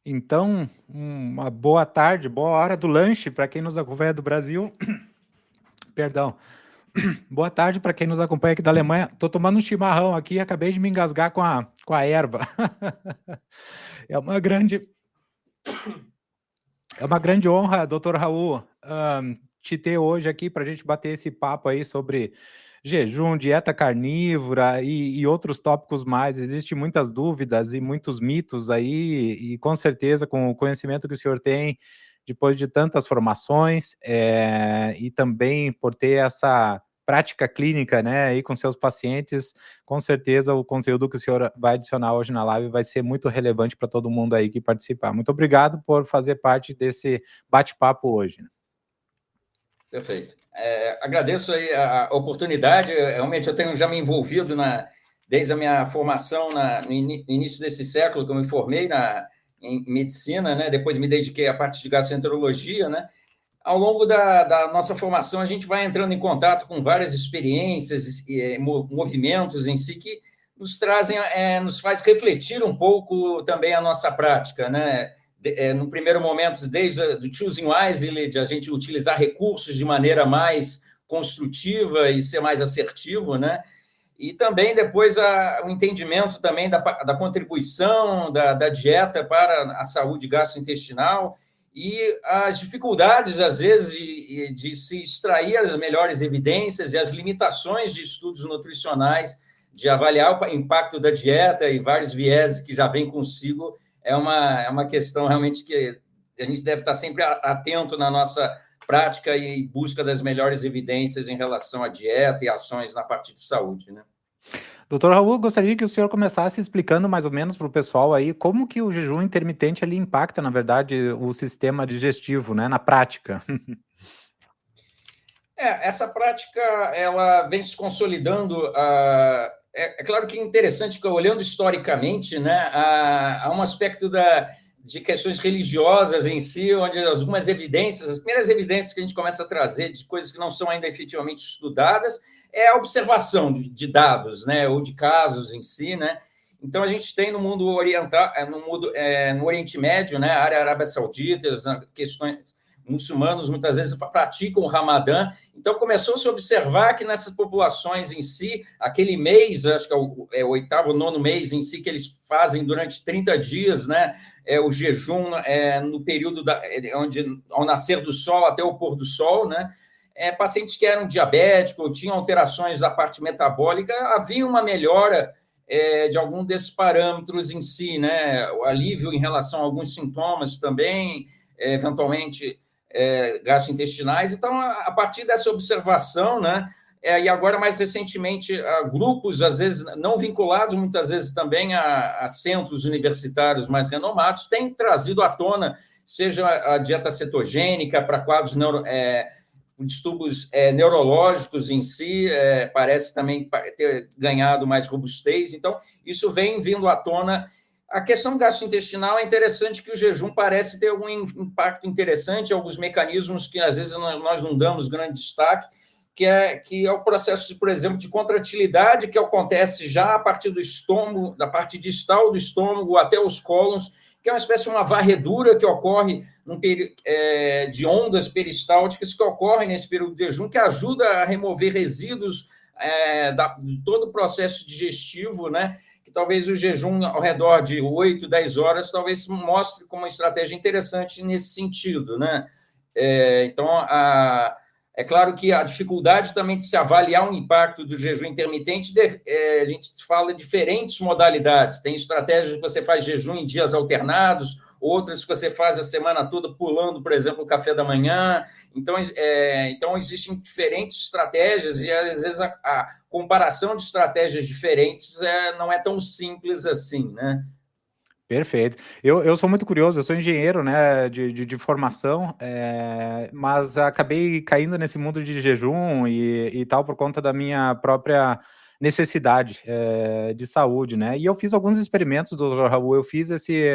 Então, uma boa tarde, boa hora do lanche para quem nos acompanha do Brasil. Perdão. Boa tarde para quem nos acompanha aqui da Alemanha. Tô tomando um chimarrão aqui e acabei de me engasgar com a erva. É uma grande honra, doutor Raul, te ter hoje aqui para a gente bater esse papo aí sobre jejum, dieta carnívora e outros tópicos mais. Existem muitas dúvidas e muitos mitos aí, e com certeza, com o conhecimento que o senhor tem, depois de tantas formações, e também por ter essa prática clínica, né, aí com seus pacientes, com certeza o conteúdo que o senhor vai adicionar hoje na live vai ser muito relevante para todo mundo aí que participar. Muito obrigado por fazer parte desse bate-papo hoje. Perfeito. Agradeço aí a oportunidade. Realmente, eu tenho já me envolvido desde a minha formação no início desse século, que eu me formei em medicina, né? Depois me dediquei à parte de gastroenterologia, né? Ao longo da nossa formação, a gente vai entrando em contato com várias experiências e movimentos em si que nos trazem, nos faz refletir um pouco também a nossa prática, né? No primeiro momento, desde do choosing wisely, de a gente utilizar recursos de maneira mais construtiva e ser mais assertivo, né? E também depois o entendimento também da contribuição da dieta para a saúde gastrointestinal e as dificuldades, às vezes, de se extrair as melhores evidências e as limitações de estudos nutricionais, de avaliar o impacto da dieta e vários vieses que já vem consigo, é uma questão realmente que a gente deve estar sempre atento na nossa prática e busca das melhores evidências em relação à dieta e ações na parte de saúde, né? Doutor Raul, gostaria que o senhor começasse explicando mais ou menos para o pessoal aí como que o jejum intermitente ele impacta, na verdade, o sistema digestivo, né, na prática. Essa prática ela vem se consolidando. É claro que é interessante que, olhando historicamente, né, há um aspecto de questões religiosas em si, onde algumas evidências, as primeiras evidências que a gente começa a trazer de coisas que não são ainda efetivamente estudadas, é a observação de dados, né, ou de casos em si, né. Então, a gente tem no mundo oriental, no Oriente Médio, né, a área Arábia Saudita, as questões muçulmanos muitas vezes praticam o Ramadã. Então, começou a se observar que nessas populações em si, aquele mês, acho que é o oitavo, nono mês em si, que eles fazem durante 30 dias, né? O jejum no período onde, ao nascer do sol até o pôr do sol, né? Pacientes que eram diabéticos, tinham alterações da parte metabólica, havia uma melhora de algum desses parâmetros em si, né? O alívio em relação a alguns sintomas também, eventualmente gastrointestinais. Então, a partir dessa observação, né, e agora, mais recentemente, grupos, às vezes, não vinculados, muitas vezes também a centros universitários mais renomados, têm trazido à tona, seja a dieta cetogênica para quadros distúrbios neurológicos em si, parece também ter ganhado mais robustez. Então, isso vem vindo à tona. A questão gastrointestinal é interessante, que o jejum parece ter algum impacto interessante, alguns mecanismos que às vezes nós não damos grande destaque, que é o processo, por exemplo, de contratilidade, que acontece já a partir do estômago, da parte distal do estômago até os cólons, que é uma espécie de uma varredura que ocorre de ondas peristálticas que ocorrem nesse período de jejum, que ajuda a remover resíduos de todo o processo digestivo, né? Que talvez o jejum ao redor de 8, 10 horas talvez mostre como uma estratégia interessante nesse sentido, né? Então, é claro que a dificuldade também de se avaliar o impacto do jejum intermitente, a gente fala de diferentes modalidades. Tem estratégias que você faz jejum em dias alternados, outras que você faz a semana toda pulando, por exemplo, o café da manhã. Então existem diferentes estratégias e, às vezes, a comparação de estratégias diferentes não é tão simples assim, né? Perfeito. Eu sou muito curioso, eu sou engenheiro, né, de formação, mas acabei caindo nesse mundo de jejum e tal por conta da minha própria necessidade de saúde, né? E eu fiz alguns experimentos, doutor Raul, eu fiz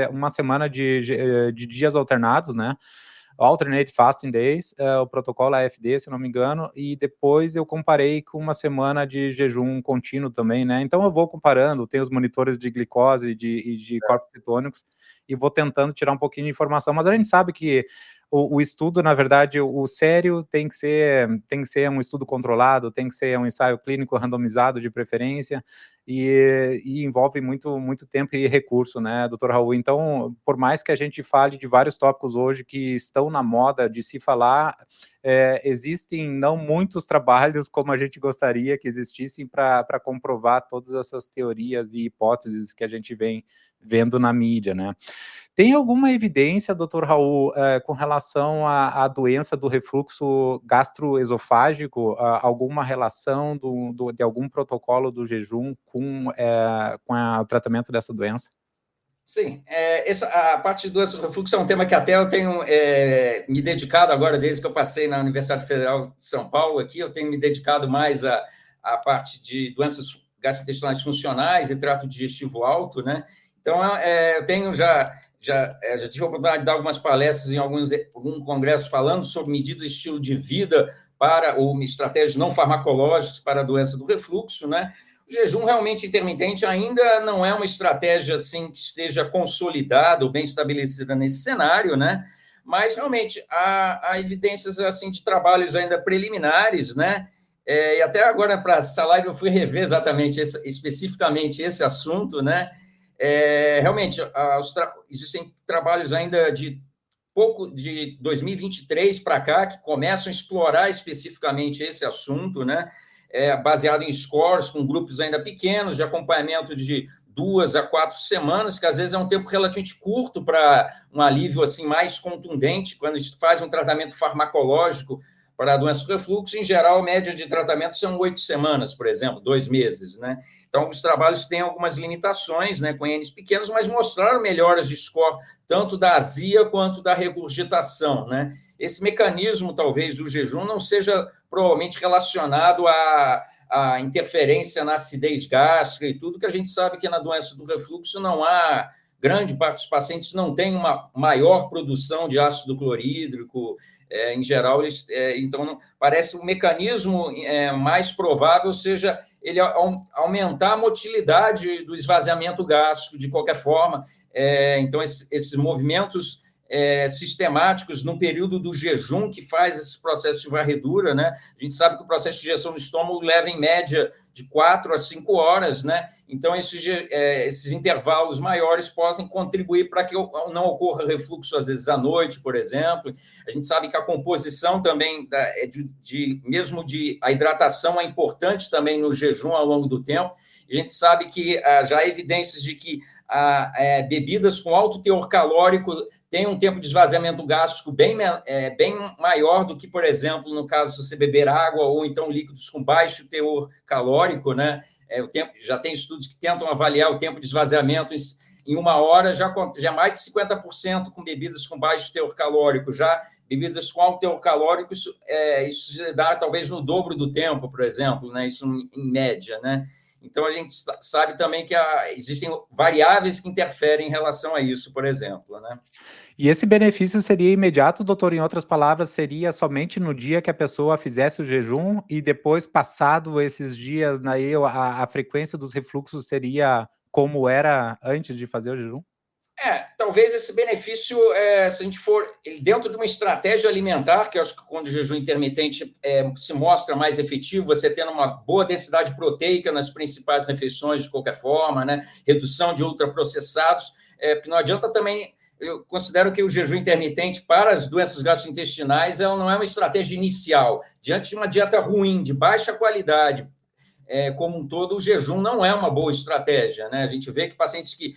uma semana de dias alternados, né? Alternate Fasting Days, o protocolo AFD, se não me engano, e depois eu comparei com uma semana de jejum contínuo também, né? Então eu vou comparando, tem os monitores de glicose e de corpos cetônicos, e vou tentando tirar um pouquinho de informação, mas a gente sabe que o estudo, na verdade, o sério tem que ser um estudo controlado, tem que ser um ensaio clínico randomizado de preferência, e envolve muito tempo e recurso, né, doutor Raul? Então, por mais que a gente fale de vários tópicos hoje que estão na moda de se falar, existem não muitos trabalhos como a gente gostaria que existissem para comprovar todas essas teorias e hipóteses que a gente vem vendo na mídia, né? Tem alguma evidência, doutor Raul, com relação à doença do refluxo gastroesofágico, alguma relação de algum protocolo do jejum com o tratamento dessa doença? Sim, a parte do refluxo é um tema que até eu tenho me dedicado agora, desde que eu passei na Universidade Federal de São Paulo, aqui, eu tenho me dedicado mais à parte de doenças gastrointestinais funcionais e trato digestivo alto, né? Então, eu tenho já tive a oportunidade de dar algumas palestras em algum congresso falando sobre medidas de estilo de vida ou estratégias não farmacológicas para a doença do refluxo, né? O jejum realmente intermitente ainda não é uma estratégia assim que esteja consolidada ou bem estabelecida nesse cenário, né? Mas realmente há evidências assim de trabalhos ainda preliminares, né? E até agora para essa live eu fui rever exatamente especificamente esse assunto, né? Realmente existem trabalhos ainda de 2023 para cá que começam a explorar especificamente esse assunto, né? Baseado em scores, com grupos ainda pequenos, de acompanhamento de 2 a 4 semanas, que às vezes é um tempo relativamente curto para um alívio assim mais contundente, quando a gente faz um tratamento farmacológico para a doença do refluxo, em geral, a média de tratamento são 8 semanas, por exemplo, 2 meses, né? Então, os trabalhos têm algumas limitações, né, com N's pequenos, mas mostraram melhoras de score, tanto da azia quanto da regurgitação, né? Esse mecanismo, talvez, do jejum não seja provavelmente relacionado à interferência na acidez gástrica e tudo, que a gente sabe que na doença do refluxo não há, grande parte dos pacientes não tem uma maior produção de ácido clorídrico, em geral, então parece um mecanismo mais provável seja ele aumentar a motilidade do esvaziamento gástrico de qualquer forma. Então, esses movimentos sistemáticos no período do jejum que faz esse processo de varredura, né? A gente sabe que o processo de digestão do estômago leva, em média, de 4 a 5 horas, né? Então, esses intervalos maiores podem contribuir para que não ocorra refluxo, às vezes, à noite, por exemplo. A gente sabe que a composição também, mesmo a hidratação, é importante também no jejum ao longo do tempo. A gente sabe que já há evidências de que bebidas com alto teor calórico têm um tempo de esvaziamento gástrico bem maior do que, por exemplo, no caso, se você beber água ou então líquidos com baixo teor calórico, né? Já tem estudos que tentam avaliar o tempo de esvaziamento em 1 hora, já mais de 50% com bebidas com baixo teor calórico, já bebidas com alto teor calórico, isso se dá talvez no dobro do tempo, por exemplo, né? Isso em média, né? Então, a gente sabe também que existem variáveis que interferem em relação a isso, por exemplo, né? E esse benefício seria imediato, doutor? Em outras palavras, seria somente no dia que a pessoa fizesse o jejum e depois, passado esses dias, a frequência dos refluxos seria como era antes de fazer o jejum? Talvez esse benefício, se a gente for dentro de uma estratégia alimentar, que eu acho que quando o jejum intermitente se mostra mais efetivo, você tendo uma boa densidade proteica nas principais refeições, de qualquer forma, né? Redução de ultraprocessados, porque não adianta também. Eu considero que o jejum intermitente para as doenças gastrointestinais não é uma estratégia inicial. Diante de uma dieta ruim, de baixa qualidade, como um todo, o jejum não é uma boa estratégia, né? A gente vê que pacientes que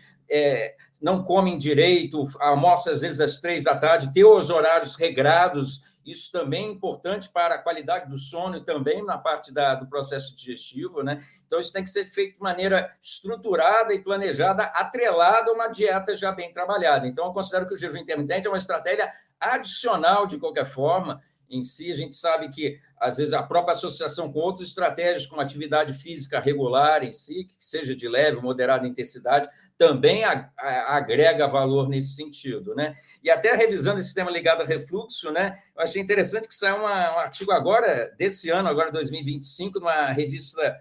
não comem direito, almoçam às vezes às 3 da tarde, ter os horários regrados, isso também é importante para a qualidade do sono e também na parte do processo digestivo, né? Então, isso tem que ser feito de maneira estruturada e planejada, atrelada a uma dieta já bem trabalhada. Então, eu considero que o jejum intermitente é uma estratégia adicional, de qualquer forma, em si. A gente sabe que, às vezes, a própria associação com outras estratégias, como atividade física regular em si, que seja de leve ou moderada intensidade, também agrega valor nesse sentido, né? E até revisando esse tema ligado a refluxo, né? Eu achei interessante que saiu um artigo agora, desse ano, agora 2025, numa revista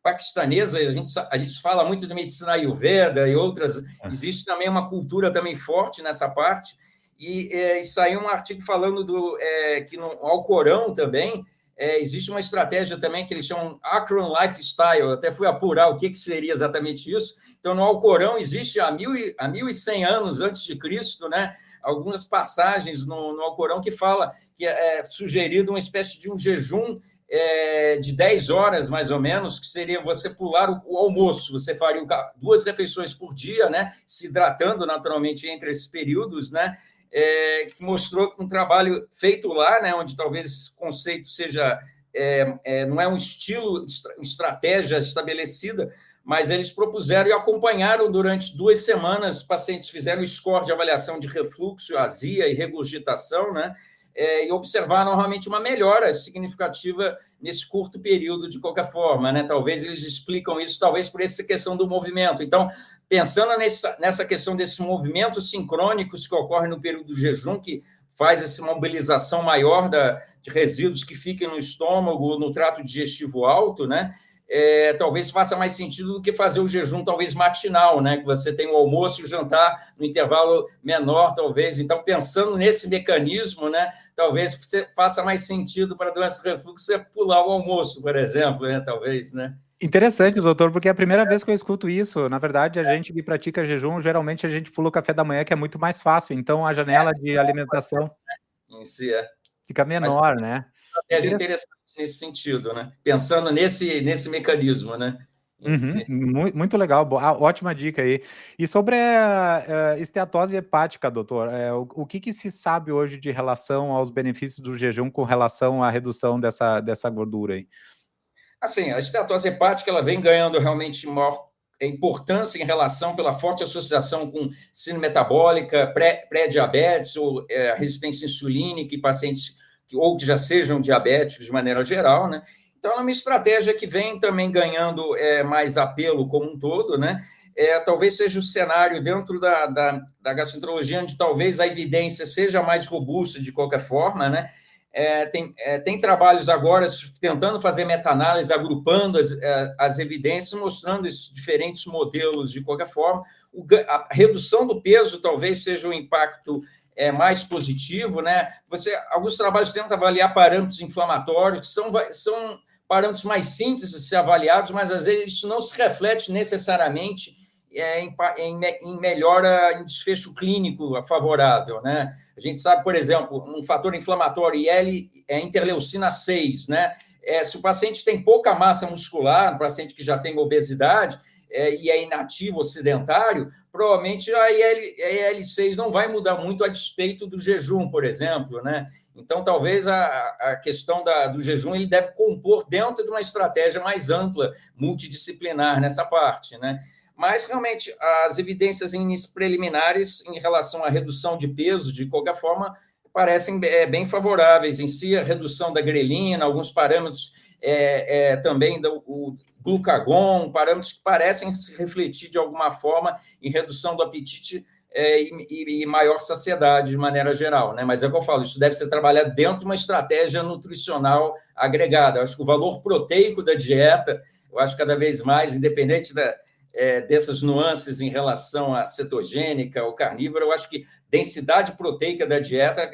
paquistanesa. A gente fala muito de medicina Ayurveda e outras. Existe também uma cultura também forte nessa parte. E saiu um artigo falando que no Alcorão também existe uma estratégia também que eles chamam Akron Lifestyle. Eu até fui apurar o que seria exatamente isso. Então, no Alcorão existe há 1.100 anos antes de Cristo, né, algumas passagens no Alcorão que fala que é sugerido uma espécie de um jejum de 10 horas, mais ou menos, que seria você pular o almoço. Você faria 2 refeições por dia, né, se hidratando naturalmente entre esses períodos, né, que mostrou um trabalho feito lá, né, onde talvez esse conceito seja, não é um estilo, estratégia estabelecida, mas eles propuseram e acompanharam durante 2 semanas. Pacientes fizeram o score de avaliação de refluxo, azia e regurgitação, né, e observaram realmente uma melhora significativa nesse curto período, de qualquer forma, né? Talvez eles explicam isso, talvez por essa questão do movimento. Então, pensando nessa questão desses movimentos sincrônicos que ocorrem no período do jejum, que faz essa mobilização maior de resíduos que fiquem no estômago, no trato digestivo alto, né? Talvez faça mais sentido do que fazer o jejum, talvez, matinal, né? Que você tem o almoço e o jantar no intervalo menor, talvez. Então, pensando nesse mecanismo, né? Talvez faça mais sentido para a doença de refluxo você pular o almoço, por exemplo, né? Talvez, né? Interessante, doutor, porque é a primeira vez que eu escuto isso. Na verdade, a gente que pratica jejum, geralmente a gente pula o café da manhã, que é muito mais fácil. Então, a janela de alimentação em si fica menor, né? Estratégia interessante nesse sentido, né? Pensando nesse mecanismo, né? Si. Muito legal, ótima dica aí. E sobre a esteatose hepática, doutor, o que se sabe hoje de relação aos benefícios do jejum com relação à redução dessa gordura aí? Assim, a esteatose hepática ela vem ganhando realmente maior importância em relação pela forte associação com síndrome metabólica, pré-diabetes ou resistência insulínica em pacientes ou que já sejam diabéticos de maneira geral, né? Então, é uma estratégia que vem também ganhando mais apelo como um todo, né? Talvez seja o cenário dentro da gastroenterologia onde talvez a evidência seja mais robusta de qualquer forma, né? Tem trabalhos agora tentando fazer meta-análise, agrupando as evidências, mostrando esses diferentes modelos de qualquer forma. A redução do peso talvez seja um impacto mais positivo, né? Alguns trabalhos tentam avaliar parâmetros inflamatórios, que são parâmetros mais simples de ser avaliados, mas às vezes isso não se reflete necessariamente em melhora em desfecho clínico favorável, né? A gente sabe, por exemplo, um fator inflamatório IL é interleucina 6, né? Se o paciente tem pouca massa muscular, um paciente que já tem obesidade e é inativo ou sedentário, provavelmente a IL-6 não vai mudar muito a despeito do jejum, por exemplo, né? Então, talvez a questão do jejum ele deve compor dentro de uma estratégia mais ampla, multidisciplinar nessa parte, né? Mas, realmente, as evidências preliminares em relação à redução de peso, de qualquer forma, parecem bem favoráveis em si, a redução da grelina, alguns parâmetros também do glucagon, parâmetros que parecem se refletir de alguma forma em redução do apetite e maior saciedade de maneira geral, né? Mas é o que eu falo, isso deve ser trabalhado dentro de uma estratégia nutricional agregada. Eu acho que o valor proteico da dieta, eu acho cada vez mais, independente dessas nuances em relação à cetogênica ou carnívora, eu acho que densidade proteica da dieta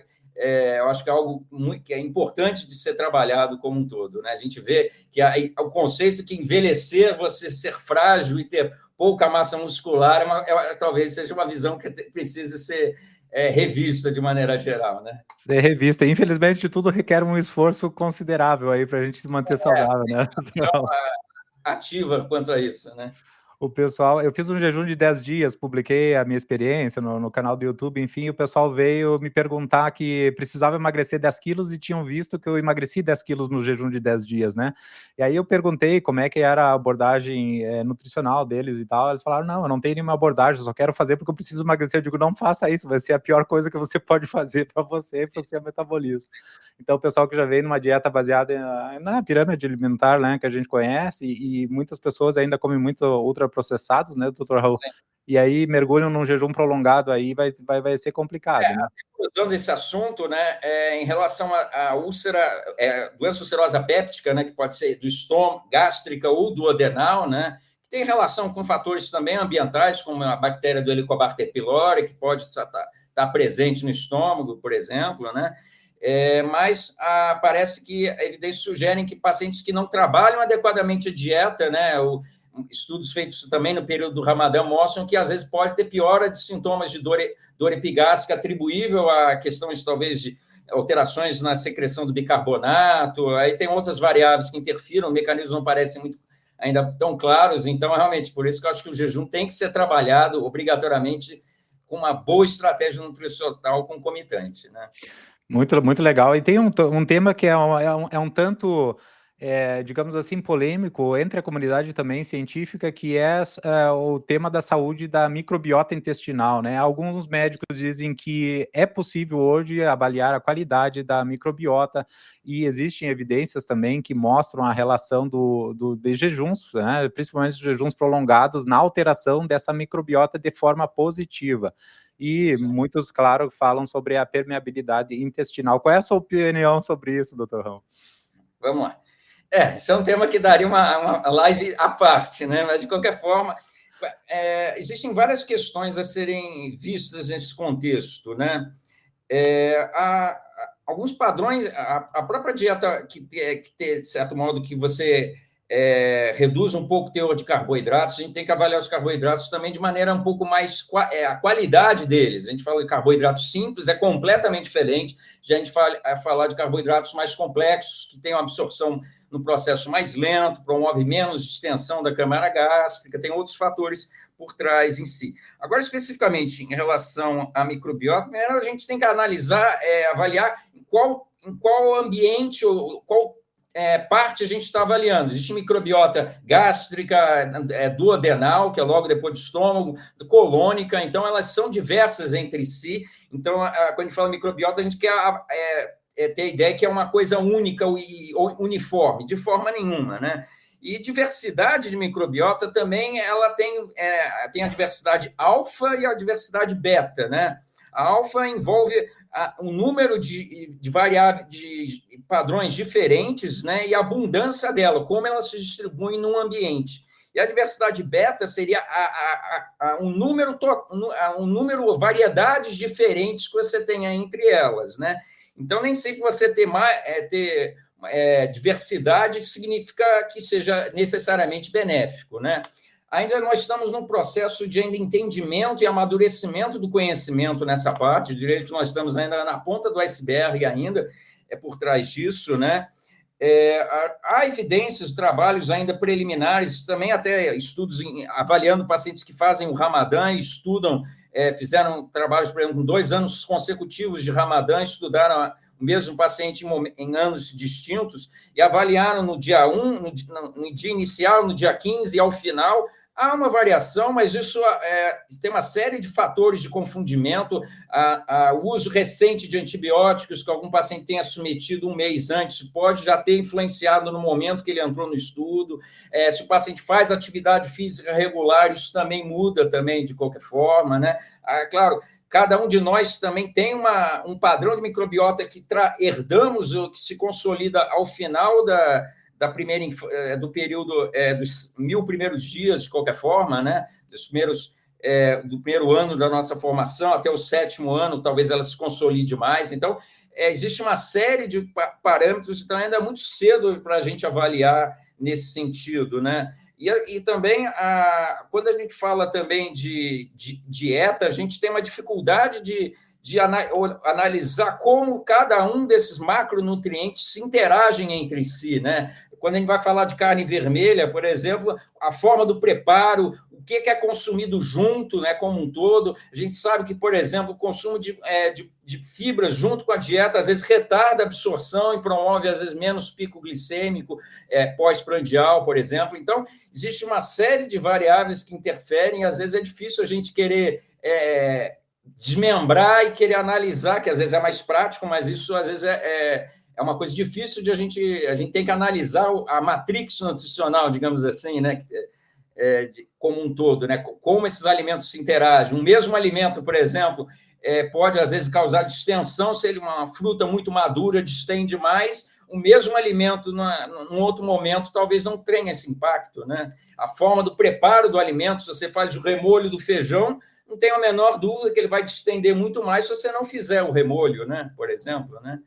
eu acho que é algo que é importante de ser trabalhado como um todo, né? A gente vê que o conceito que envelhecer, você ser frágil e ter pouca massa muscular, talvez seja uma visão que precise ser revista de maneira geral, né? Ser revista. Infelizmente, tudo requer um esforço considerável aí para a gente se manter saudável, né? Ativa quanto a isso, né? O pessoal, eu fiz um jejum de 10 dias, publiquei a minha experiência no canal do YouTube, enfim, o pessoal veio me perguntar que precisava emagrecer 10 quilos e tinham visto que eu emagreci 10 quilos no jejum de 10 dias, né? E aí eu perguntei como é que era a abordagem nutricional deles e tal, eles falaram, não, eu não tenho nenhuma abordagem, eu só quero fazer porque eu preciso emagrecer. Eu digo, não faça isso, vai ser a pior coisa que você pode fazer para você e para o seu metabolismo. Então o pessoal que já veio numa dieta baseada na pirâmide alimentar, né, que a gente conhece, e muitas pessoas ainda comem muito ultraprocessados, né, doutor Raul? Sim. E aí mergulham num jejum prolongado, aí vai ser complicado, né? Usando esse assunto, né, em relação à úlcera, doença ulcerosa péptica, né, que pode ser do estômago, gástrica ou do adenal, né, que tem relação com fatores também ambientais, como a bactéria do Helicobacter pylori, que pode estar presente no estômago, por exemplo, né? Mas parece que evidências sugerem que pacientes que não trabalham adequadamente a dieta, né, estudos feitos também no período do Ramadã mostram que às vezes pode ter piora de sintomas de dor epigástrica atribuível a questões talvez de alterações na secreção do bicarbonato, aí tem outras variáveis que interfiram, os mecanismos não parecem muito ainda tão claros, então realmente por isso que eu acho que o jejum tem que ser trabalhado obrigatoriamente com uma boa estratégia nutricional concomitante, né? Muito, muito legal. E tem um tema que é um tanto, digamos assim, polêmico entre a comunidade também científica, que é o tema da saúde da microbiota intestinal, né? Alguns médicos dizem que é possível hoje avaliar a qualidade da microbiota e existem evidências também que mostram a relação de jejuns, né? Principalmente jejuns prolongados, na alteração dessa microbiota de forma positiva. E muitos, claro, falam sobre a permeabilidade intestinal. Qual é a sua opinião sobre isso, doutor Rão? Vamos lá. Esse é um tema que daria uma live à parte, né? Mas, de qualquer forma, existem várias questões a serem vistas nesse contexto, né? Há alguns padrões, a própria dieta que tem, de certo modo, que você reduz um pouco o teor de carboidratos, a gente tem que avaliar os carboidratos também de maneira um pouco mais, a qualidade deles. A gente fala de carboidratos simples, é completamente diferente de a gente falar de carboidratos mais complexos, que têm uma absorção no processo mais lento, promove menos distensão da câmara gástrica, tem outros fatores por trás em si. Agora, especificamente em relação à microbiota, primeiro a gente tem que analisar, avaliar em qual ambiente ou qual parte a gente está avaliando. Existe microbiota gástrica, duodenal, que é logo depois do estômago, colônica, então elas são diversas entre si. Então, quando a gente fala microbiota, a gente quer ter a ideia que é uma coisa única e uniforme, de forma nenhuma, né? E diversidade de microbiota também, ela tem a diversidade alfa e a diversidade beta, né? A alfa envolve um número de variáveis, de padrões diferentes, né? E a abundância dela, como ela se distribui num ambiente. E a diversidade beta seria um número, variedades diferentes que você tenha entre elas, né? Então, nem sempre você ter diversidade significa que seja necessariamente benéfico, né? Ainda nós estamos num processo de entendimento e amadurecimento do conhecimento nessa parte, eu diria que nós estamos ainda na ponta do iceberg ainda, por trás disso, né? Há evidências, trabalhos ainda preliminares, também até estudos avaliando pacientes que fazem o Ramadã e estudam, fizeram trabalhos, por exemplo, com 2 anos consecutivos de Ramadã, estudaram o mesmo paciente em anos distintos e avaliaram no dia 1, no dia inicial, no dia 15 e ao final. Há uma variação, mas isso tem uma série de fatores de confundimento. O uso recente de antibióticos que algum paciente tenha submetido um mês antes pode já ter influenciado no momento que ele entrou no estudo. Se o paciente faz atividade física regular, isso também muda também de qualquer forma, né? Claro, cada um de nós também tem um padrão de microbiota que herdamos, ou que se consolida ao final do período dos 1000 primeiros dias, de qualquer forma, né? Do primeiro ano da nossa formação até o 7º ano, talvez ela se consolide mais. Então, existe uma série de parâmetros, então ainda é muito cedo para a gente avaliar nesse sentido, né? E também, quando a gente fala também de dieta, a gente tem uma dificuldade de analisar como cada um desses macronutrientes se interagem entre si, né? Quando a gente vai falar de carne vermelha, por exemplo, a forma do preparo, que é consumido junto, né, como um todo. A gente sabe que, por exemplo, o consumo de fibras junto com a dieta, às vezes, retarda a absorção e promove, às vezes, menos pico glicêmico pós-prandial, por exemplo. Então, existe uma série de variáveis que interferem, e, às vezes, é difícil a gente querer desmembrar e querer analisar, que às vezes é mais prático, mas isso, às vezes, é uma coisa difícil de a gente tem que analisar a matrix nutricional, digamos assim, né? Como um todo, né? Como esses alimentos se interagem. Um mesmo alimento, por exemplo, pode, às vezes, causar distensão, se ele uma fruta muito madura distende mais, o mesmo alimento, num outro momento, talvez não tenha esse impacto, né? A forma do preparo do alimento, se você faz o remolho do feijão, não tenho a menor dúvida que ele vai distender muito mais se você não fizer o remolho, né? Por exemplo, né?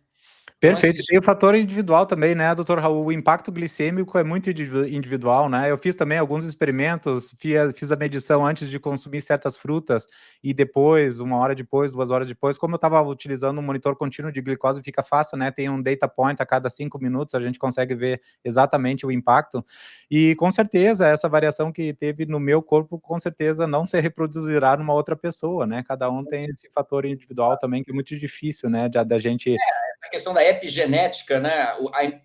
Então, Perfeito. E tem o fator individual também, né, doutor Raul? O impacto glicêmico é muito individual, né? Eu fiz também alguns experimentos, fiz a medição antes de consumir certas frutas e depois, 1 hora depois, 2 horas depois, como eu estava utilizando um monitor contínuo de glicose, fica fácil, né? Tem um data point a cada 5 minutos, a gente consegue ver exatamente o impacto. E com certeza, essa variação que teve no meu corpo, com certeza não se reproduzirá numa outra pessoa, né? Cada um tem esse fator individual também, que é muito difícil, né? Da gente. A questão da epigenética, né?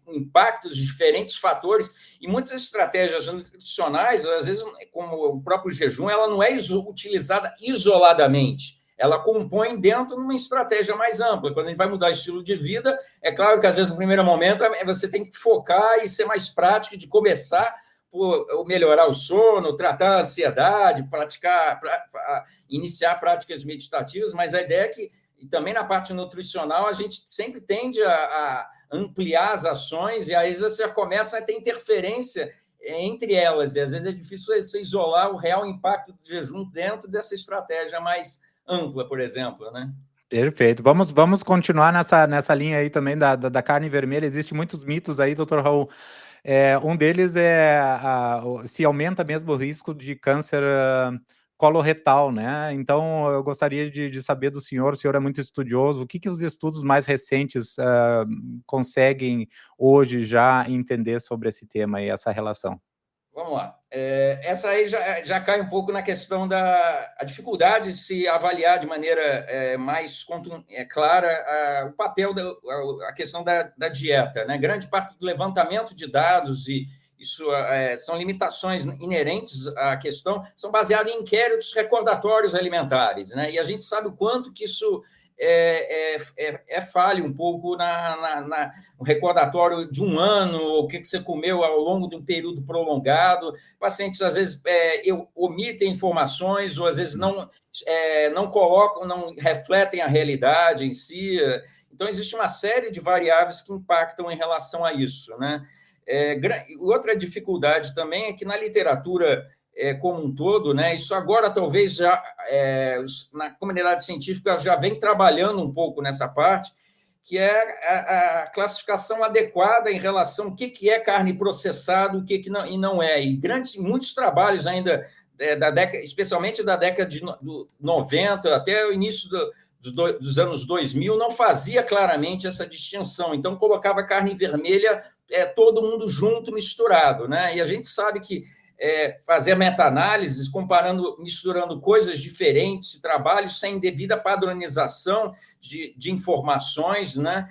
O impacto dos diferentes fatores, e muitas estratégias nutricionais, às vezes, como o próprio jejum, ela não é utilizada isoladamente, ela compõe dentro de uma estratégia mais ampla. Quando a gente vai mudar estilo de vida, é claro que, às vezes, no primeiro momento, você tem que focar e ser mais prático de começar por melhorar o sono, tratar a ansiedade, iniciar práticas meditativas, mas a ideia é que, e também na parte nutricional, a gente sempre tende a ampliar as ações, e aí você começa a ter interferência entre elas, e às vezes é difícil você isolar o real impacto do jejum dentro dessa estratégia mais ampla, por exemplo, né? Perfeito. Vamos continuar nessa linha aí também da carne vermelha. Existem muitos mitos aí, doutor Raul. Um deles é se aumenta mesmo o risco de câncer coloretal, né? Então, eu gostaria de saber do senhor, o senhor é muito estudioso, o que os estudos mais recentes conseguem hoje já entender sobre esse tema e essa relação? Vamos lá. Essa aí já cai um pouco na questão da dificuldade de se avaliar de maneira mais clara o papel a questão da dieta, né? Grande parte do levantamento de dados e isso são limitações inerentes à questão, são baseados em inquéritos recordatórios alimentares, né? E a gente sabe o quanto que isso falho um pouco no recordatório de um ano, o que você comeu ao longo de um período prolongado. Pacientes, às vezes, omitem informações, ou às vezes não colocam, não refletem a realidade em si. Então, existe uma série de variáveis que impactam em relação a isso, né? Outra dificuldade também é que na literatura como um todo, né? Isso agora talvez já na comunidade científica já vem trabalhando um pouco nessa parte, que é a classificação adequada em relação ao que é carne processada, o que não, e não é. E muitos trabalhos ainda da década, especialmente da década de 90 até o início dos anos 2000, não fazia claramente essa distinção. Então, colocava carne vermelha todo mundo junto, misturado, né? E a gente sabe que fazer meta-análises, misturando coisas diferentes, trabalhos sem devida padronização de informações, né?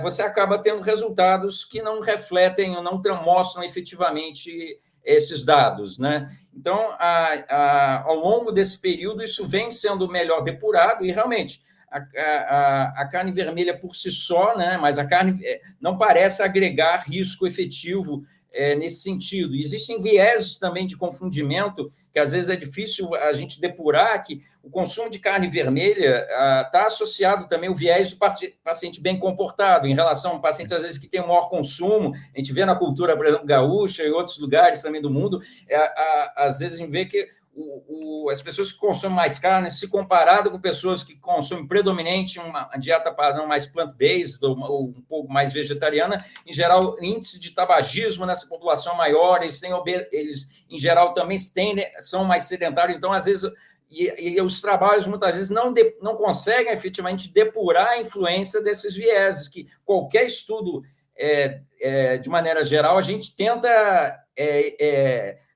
Você acaba tendo resultados que não refletem ou não mostram efetivamente esses dados, né? Então, ao longo desse período, isso vem sendo melhor depurado e, realmente, a carne vermelha por si só, né? Mas a carne não parece agregar risco efetivo nesse sentido. E existem vieses também de confundimento, que às vezes é difícil a gente depurar, que o consumo de carne vermelha está associado também ao viés do paciente bem comportado, em relação a pacientes, às vezes, que têm um maior consumo. A gente vê na cultura, por exemplo, gaúcha e outros lugares também do mundo, às vezes a gente vê que as pessoas que consomem mais carne, se comparado com pessoas que consomem predominante uma dieta padrão mais plant-based ou um pouco mais vegetariana, em geral, o índice de tabagismo nessa população é maior, eles em geral, também são mais sedentários, então, às vezes, e os trabalhos, muitas vezes, não conseguem efetivamente depurar a influência desses vieses, que qualquer estudo, de maneira geral, a gente tenta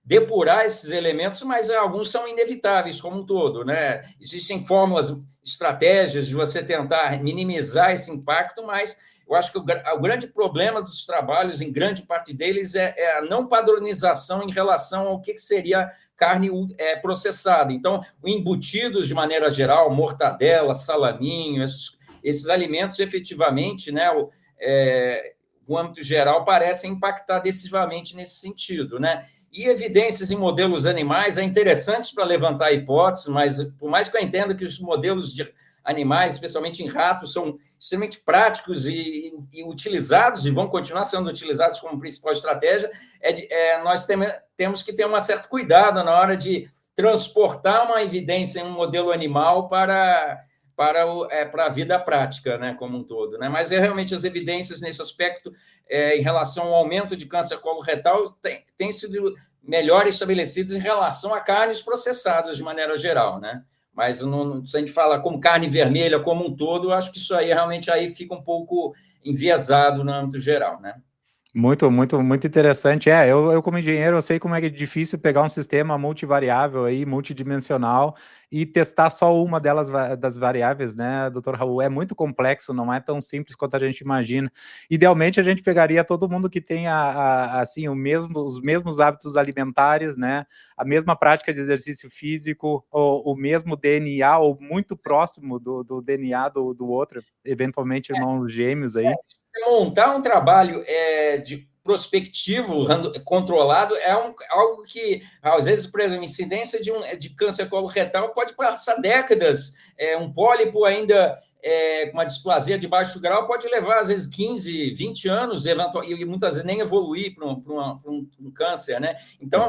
depurar esses elementos, mas alguns são inevitáveis como um todo, né? Existem fórmulas, estratégias de você tentar minimizar esse impacto, mas eu acho que o grande problema dos trabalhos, em grande parte deles, é a não padronização em relação ao que seria carne processada. Então, embutidos, de maneira geral, mortadela, salaminho, esses alimentos, efetivamente, né, no âmbito geral, parecem impactar decisivamente nesse sentido, né? E evidências em modelos animais é interessante para levantar hipóteses, mas por mais que eu entenda que os modelos de animais, especialmente em ratos, são extremamente práticos e utilizados, e vão continuar sendo utilizados como principal estratégia, nós temos que ter um certo cuidado na hora de transportar uma evidência em um modelo animal para a vida prática, né, como um todo. Né? Mas realmente as evidências nesse aspecto, em relação ao aumento de câncer coloretal, têm sido melhor estabelecidos em relação a carnes processadas, de maneira geral, né? Mas se a gente fala como carne vermelha como um todo, eu acho que isso aí realmente aí fica um pouco enviesado no âmbito geral, né? Muito, muito, muito interessante. Eu como engenheiro, eu sei como é difícil pegar um sistema multivariável aí, multidimensional, e testar só uma das variáveis, né, doutor Raul? É muito complexo, não é tão simples quanto a gente imagina. Idealmente, a gente pegaria todo mundo que tem assim, os mesmos hábitos alimentares, né, a mesma prática de exercício físico, o mesmo DNA, ou muito próximo do DNA do outro, eventualmente irmãos gêmeos aí. Você montar um trabalho de prospectivo, controlado, algo que, às vezes, por exemplo, incidência de câncer coloretal pode passar décadas, um pólipo ainda com uma displasia de baixo grau pode levar, às vezes, 15, 20 anos, e muitas vezes nem evoluir para um câncer, né? Então,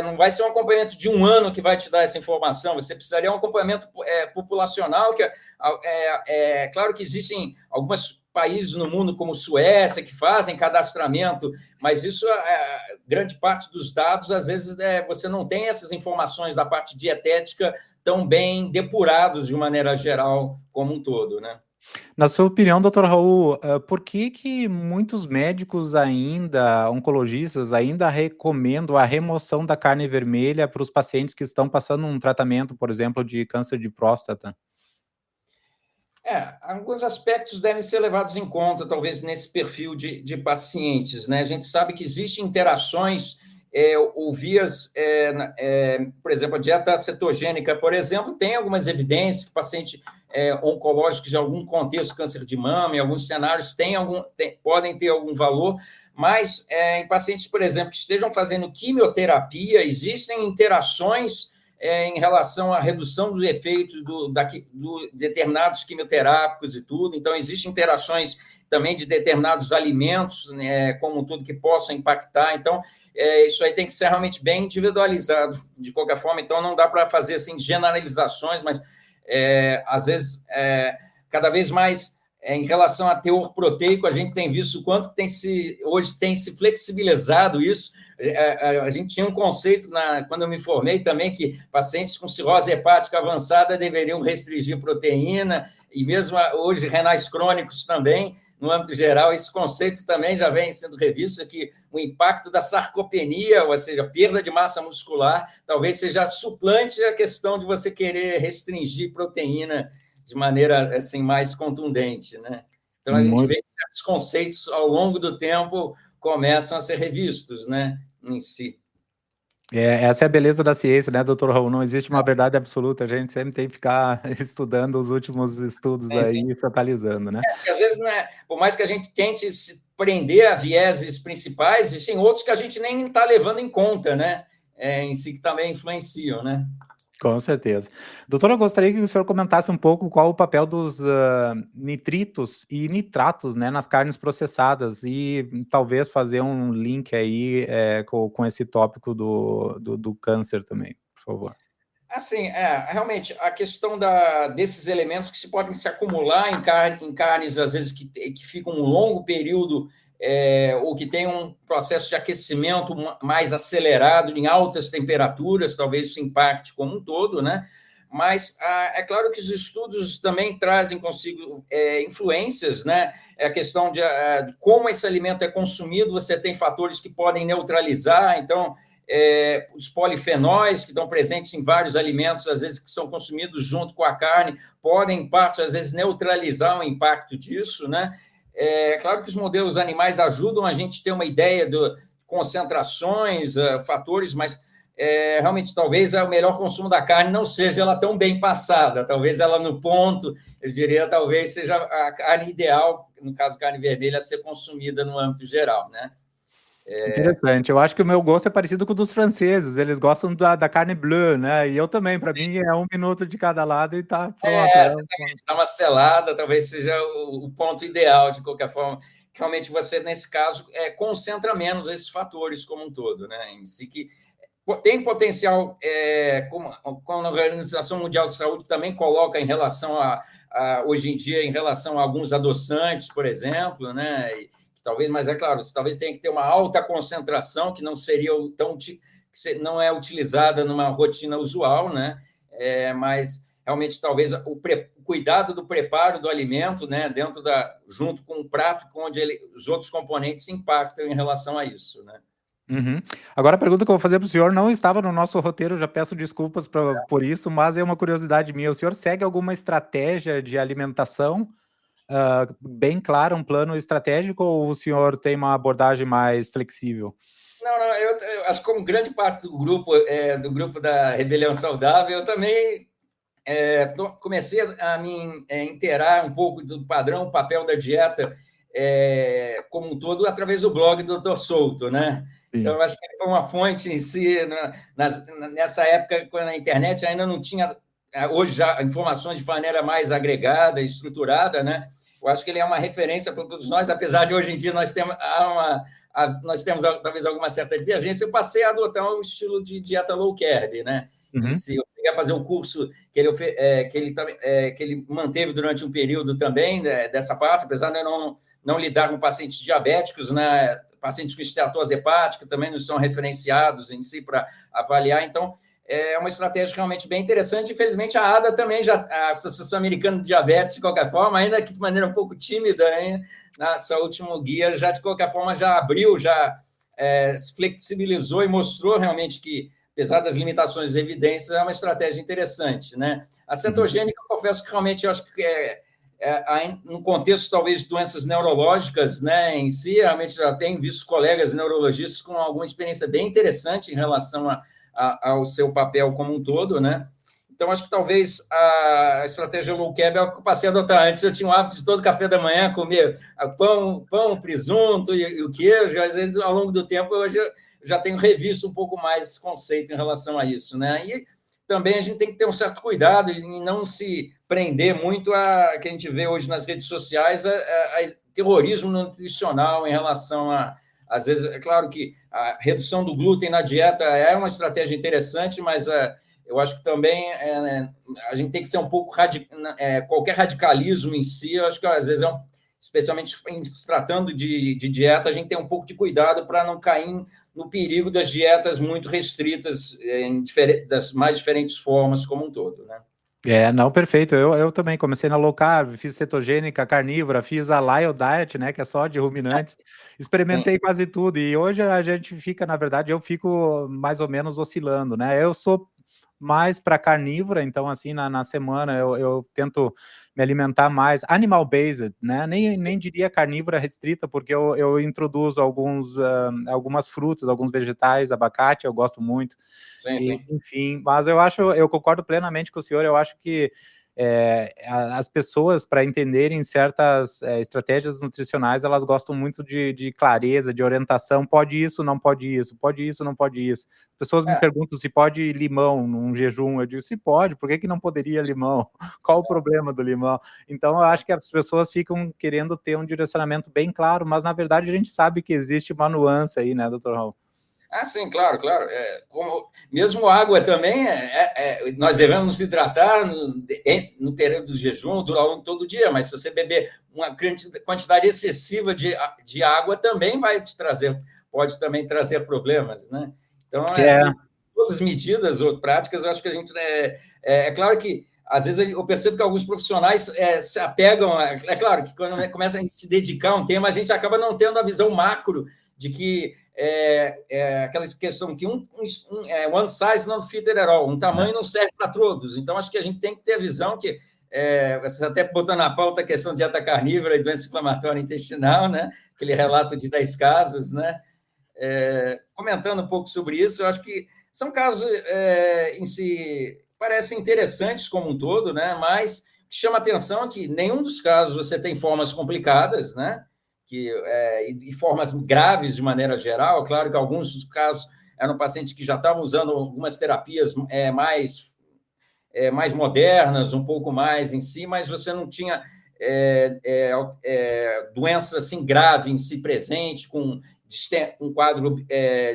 não vai ser um acompanhamento de um ano que vai te dar essa informação, você precisaria de um acompanhamento populacional, que claro que existem algumas países no mundo, como Suécia, que fazem cadastramento, mas isso, grande parte dos dados, às vezes, você não tem essas informações da parte dietética tão bem depurados de maneira geral como um todo, né? Na sua opinião, doutor Raul, por que muitos médicos ainda, oncologistas, ainda recomendam a remoção da carne vermelha para os pacientes que estão passando um tratamento, por exemplo, de câncer de próstata? Alguns aspectos devem ser levados em conta, talvez, nesse perfil de pacientes, né? A gente sabe que existem interações ou vias, por exemplo, a dieta cetogênica, por exemplo, tem algumas evidências que pacientes oncológicos de algum contexto, câncer de mama, em alguns cenários, podem ter algum valor, mas em pacientes, por exemplo, que estejam fazendo quimioterapia, existem interações em relação à redução dos efeitos do determinados quimioterápicos e tudo. Então, existem interações também de determinados alimentos, né, como tudo que possam impactar. Então, isso aí tem que ser realmente bem individualizado, de qualquer forma. Então, não dá para fazer assim, generalizações, mas, às vezes, cada vez mais, em relação a teor proteico, a gente tem visto o quanto hoje tem se flexibilizado isso. A gente tinha um conceito, quando eu me formei também, que pacientes com cirrose hepática avançada deveriam restringir proteína, e mesmo hoje renais crônicos também, no âmbito geral, esse conceito também já vem sendo revisto, que o impacto da sarcopenia, ou seja, perda de massa muscular, talvez seja suplante a questão de você querer restringir proteína de maneira assim, mais contundente, né? Então, a gente vê que certos conceitos, ao longo do tempo, começam a ser revistos, né, em si. Essa é a beleza da ciência, né, doutor Raul? Não existe uma verdade absoluta, a gente sempre tem que ficar estudando os últimos estudos aí e se atualizando, né? Porque, às vezes, né, por mais que a gente tente se prender a vieses principais, existem outros que a gente nem está levando em conta, né, em si, que também influenciam, né? Com certeza. Doutora, eu gostaria que o senhor comentasse um pouco qual o papel dos nitritos e nitratos, né, nas carnes processadas, e talvez fazer um link aí com esse tópico do câncer também, por favor. Assim, realmente, a questão desses elementos que se podem se acumular em carnes, às vezes, que ficam um longo período, ou que tem um processo de aquecimento mais acelerado, em altas temperaturas, talvez isso impacte como um todo, né? Mas é claro que os estudos também trazem consigo influências, né? A questão de como esse alimento é consumido, você tem fatores que podem neutralizar, então os polifenóis que estão presentes em vários alimentos, às vezes que são consumidos junto com a carne, podem, em parte, às vezes, neutralizar o impacto disso, né? Claro que os modelos animais ajudam a gente a ter uma ideia de concentrações, fatores, mas realmente talvez o melhor consumo da carne não seja ela tão bem passada, talvez ela no ponto, eu diria, talvez seja a carne ideal, no caso carne vermelha, a ser consumida no âmbito geral, né? Interessante. Eu acho que o meu gosto é parecido com o dos franceses. Eles gostam da carne bleu, né? E eu também, para mim, é 1 minuto de cada lado e tá pronto. Exatamente. Dar uma selada talvez seja o ponto ideal, de qualquer forma. Realmente você, nesse caso, concentra menos esses fatores como um todo, né? Em si que tem potencial, como a Organização Mundial de Saúde também coloca em relação hoje em dia, em relação a alguns adoçantes, por exemplo, né? Talvez, mas é claro, talvez tenha que ter uma alta concentração que não seria que não é utilizada numa rotina usual, né? Mas realmente talvez o cuidado do preparo do alimento, né? Junto com o prato, onde os outros componentes se impactam em relação a isso, né? Uhum. Agora a pergunta que eu vou fazer para o senhor não estava no nosso roteiro, já peço desculpas por isso, mas é uma curiosidade minha. O senhor segue alguma estratégia de alimentação bem clara, um plano estratégico, ou o senhor tem uma abordagem mais flexível? Não, eu acho que como grande parte do grupo da Rebelião Saudável, eu também comecei a me inteirar um pouco do padrão, papel da dieta como um todo, através do blog do Dr. Souto, né? Sim. Então, eu acho que foi uma fonte em si, nessa época, quando a internet ainda não tinha, hoje já, informações de maneira mais agregada, estruturada, né? Eu acho que ele é uma referência para todos nós, apesar de hoje em dia nós temos talvez alguma certa divergência. Eu passei a adotar um estilo de dieta low carb, né? Em si, eu cheguei a fazer um curso que ele manteve durante um período também, né, dessa parte, apesar de eu não lidar com pacientes diabéticos, né, pacientes com esteatose hepática também não são referenciados em si para avaliar. Então, é uma estratégia realmente bem interessante. Infelizmente, a ADA também, a Associação Americana de Diabetes, de qualquer forma, ainda que de maneira um pouco tímida, hein, nessa último guia, já de qualquer forma já abriu, já se flexibilizou e mostrou realmente que, apesar das limitações e evidências, é uma estratégia interessante, né? A cetogênica, eu confesso que realmente eu acho que no contexto, talvez, de doenças neurológicas, né, em si, realmente já tenho visto colegas neurologistas com alguma experiência bem interessante em relação ao seu papel como um todo, né? Então, acho que talvez a estratégia low carb é o que eu passei a adotar. Antes eu tinha o hábito de todo café da manhã comer pão, presunto e o queijo. Às vezes, ao longo do tempo, hoje eu já tenho revisto um pouco mais esse conceito em relação a isso, né? E também a gente tem que ter um certo cuidado em não se prender muito a que a gente vê hoje nas redes sociais, a terrorismo nutricional em relação às vezes, é claro que a redução do glúten na dieta é uma estratégia interessante, mas eu acho que também a gente tem que ser um pouco qualquer radicalismo em si, eu acho que às vezes especialmente em se tratando de dieta, a gente tem um pouco de cuidado para não cair no perigo das dietas muito restritas das mais diferentes formas como um todo, né? Não, perfeito. Eu também comecei na low carb, fiz cetogênica, carnívora, fiz a Lyo Diet, né, que é só de ruminantes. Experimentei quase tudo e hoje a gente fica, na verdade, eu fico mais ou menos oscilando, né? Eu sou mais para carnívora, então assim, na semana eu tento me alimentar mais animal-based, né? Nem diria carnívora restrita, porque eu introduzo algumas frutas, alguns vegetais, abacate, eu gosto muito. Sim. Enfim, mas eu concordo plenamente com o senhor, eu acho que as pessoas, para entenderem certas estratégias nutricionais, elas gostam muito de clareza, de orientação, pode isso, não pode isso, pode isso, não pode isso. As pessoas me perguntam se pode limão num jejum, eu digo, se pode, por que não poderia limão? Qual o problema do limão? Então, eu acho que as pessoas ficam querendo ter um direcionamento bem claro, mas, na verdade, a gente sabe que existe uma nuance aí, né, doutor Raul? Sim, claro. Mesmo água também, nós devemos nos hidratar no período do jejum, durante todo o dia, mas se você beber uma quantidade excessiva de água, também pode também trazer problemas, né? Então, todas as medidas ou práticas, eu acho que a gente... É claro que, às vezes, eu percebo que alguns profissionais se apegam... É claro que quando começa a se dedicar a um tema, a gente acaba não tendo a visão macro de que aquela questão que one size not fit at all, um tamanho não serve para todos. Então, acho que a gente tem que ter a visão que, você até botou na pauta a questão de dieta carnívora e doença inflamatória intestinal, né? Aquele relato de 10 casos, né? Comentando um pouco sobre isso, eu acho que são casos em si parecem interessantes como um todo, né? Mas o que chama atenção é que nenhum dos casos você tem formas complicadas, né? E formas graves de maneira geral. Claro que alguns dos casos eram pacientes que já estavam usando algumas terapias mais modernas, um pouco mais em si, mas você não tinha doença assim grave em si presente, com um quadro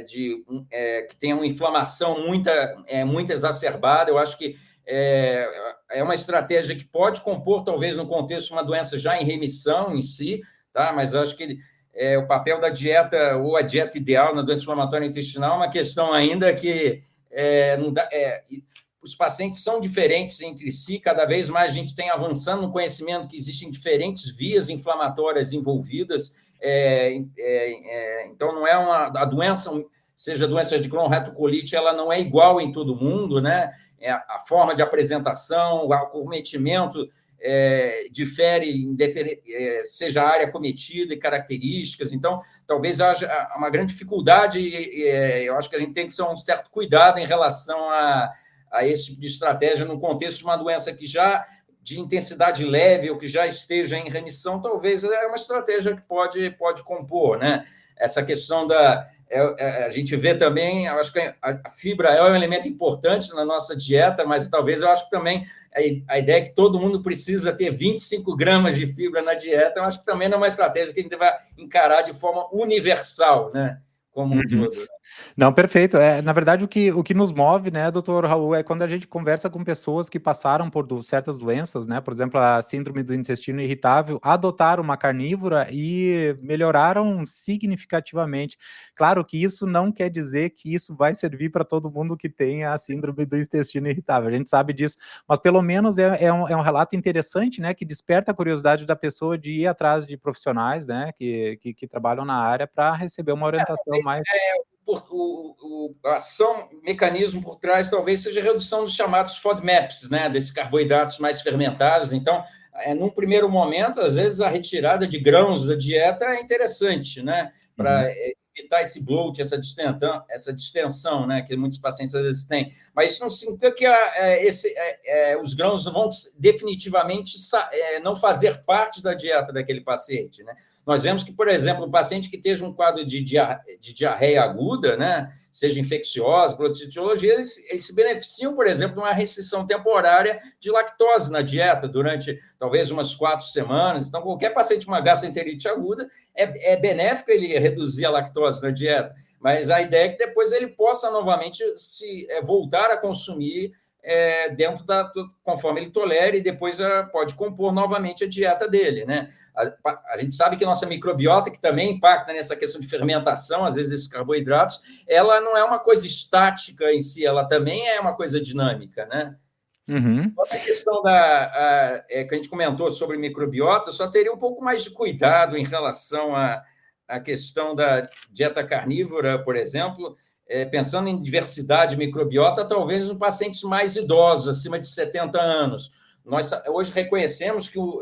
que tenha uma inflamação muito exacerbada. Eu acho que é uma estratégia que pode compor, talvez, no contexto de uma doença já em remissão em si, tá? Mas eu acho que o papel da dieta, ou a dieta ideal na doença inflamatória intestinal, é uma questão ainda que não dá, os pacientes são diferentes entre si, cada vez mais a gente tem avançando no conhecimento que existem diferentes vias inflamatórias envolvidas. Então, não é a doença, seja a doença de Crohn retocolite, ela não é igual em todo mundo, né? A forma de apresentação, o acometimento difere, seja a área acometida e características. Então, talvez haja uma grande dificuldade, eu acho que a gente tem que ter um certo cuidado em relação a esse tipo de estratégia no contexto de uma doença que já de intensidade leve ou que já esteja em remissão. Talvez é uma estratégia que pode compor, né? Essa questão a gente vê também, eu acho que a fibra é um elemento importante na nossa dieta, mas talvez eu acho que também a ideia é que todo mundo precisa ter 25 gramas de fibra na dieta. Eu acho que também não é uma estratégia que a gente vai encarar de forma universal, né? Como um todo. Não, perfeito. Na verdade, o que nos move, né, doutor Raul, é quando a gente conversa com pessoas que passaram por certas doenças, né, por exemplo, a síndrome do intestino irritável, adotaram uma carnívora e melhoraram significativamente. Claro que isso não quer dizer que isso vai servir para todo mundo que tem a síndrome do intestino irritável, a gente sabe disso, mas pelo menos é um relato interessante, né, que desperta a curiosidade da pessoa de ir atrás de profissionais, né, que trabalham na área para receber uma orientação mais... O mecanismo por trás talvez seja a redução dos chamados FODMAPs, né, desses carboidratos mais fermentados. Então, num primeiro momento, às vezes a retirada de grãos da dieta é interessante, né, para evitar esse bloat, essa distensão, né, que muitos pacientes às vezes têm. Mas isso não significa que os grãos vão definitivamente não fazer parte da dieta daquele paciente, né? Nós vemos que, por exemplo, um paciente que esteja um quadro de diarreia aguda, né, seja infecciosa, por outra etiologia, eles se beneficiam, por exemplo, de uma restrição temporária de lactose na dieta durante talvez umas 4 semanas. Então, qualquer paciente com uma gastroenterite aguda é benéfico ele reduzir a lactose na dieta, mas a ideia é que depois ele possa novamente voltar a consumir conforme ele tolera, e depois pode compor novamente a dieta dele, né? A gente sabe que a nossa microbiota, que também impacta nessa questão de fermentação, às vezes, desses carboidratos, ela não é uma coisa estática em si, ela também é uma coisa dinâmica, né? Outra questão que a gente comentou sobre microbiota, só teria um pouco mais de cuidado em relação à questão da dieta carnívora, por exemplo, pensando em diversidade microbiota, talvez em pacientes mais idosos, acima de 70 anos. Nós hoje reconhecemos que o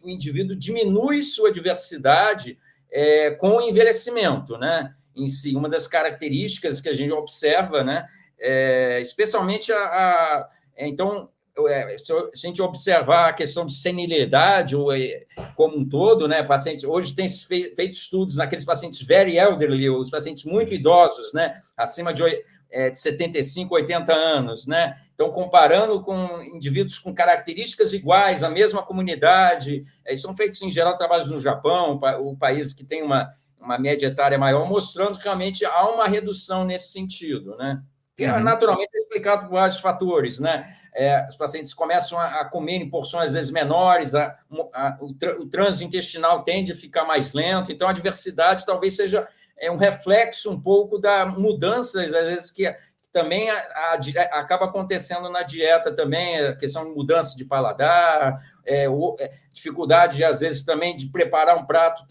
indivíduo diminui sua diversidade com o envelhecimento, né? Em si, uma das características que a gente observa, né? Especialmente então, se a gente observar a questão de senilidade como um todo, né? Hoje tem feito estudos naqueles pacientes very elderly, os pacientes muito idosos, né? Acima de 75, 80 anos, né? Então, comparando com indivíduos com características iguais, a mesma comunidade, são feitos, em geral, trabalhos no Japão, o país que tem uma média etária maior, mostrando que realmente há uma redução nesse sentido, né? Que naturalmente é explicado por vários fatores, né? Os pacientes começam a comer em porções às vezes menores, o trânsito intestinal tende a ficar mais lento, então a diversidade talvez seja um reflexo um pouco da mudanças, às vezes, que também acaba acontecendo na dieta também, a questão de mudança de paladar, dificuldade, às vezes, também de preparar um prato,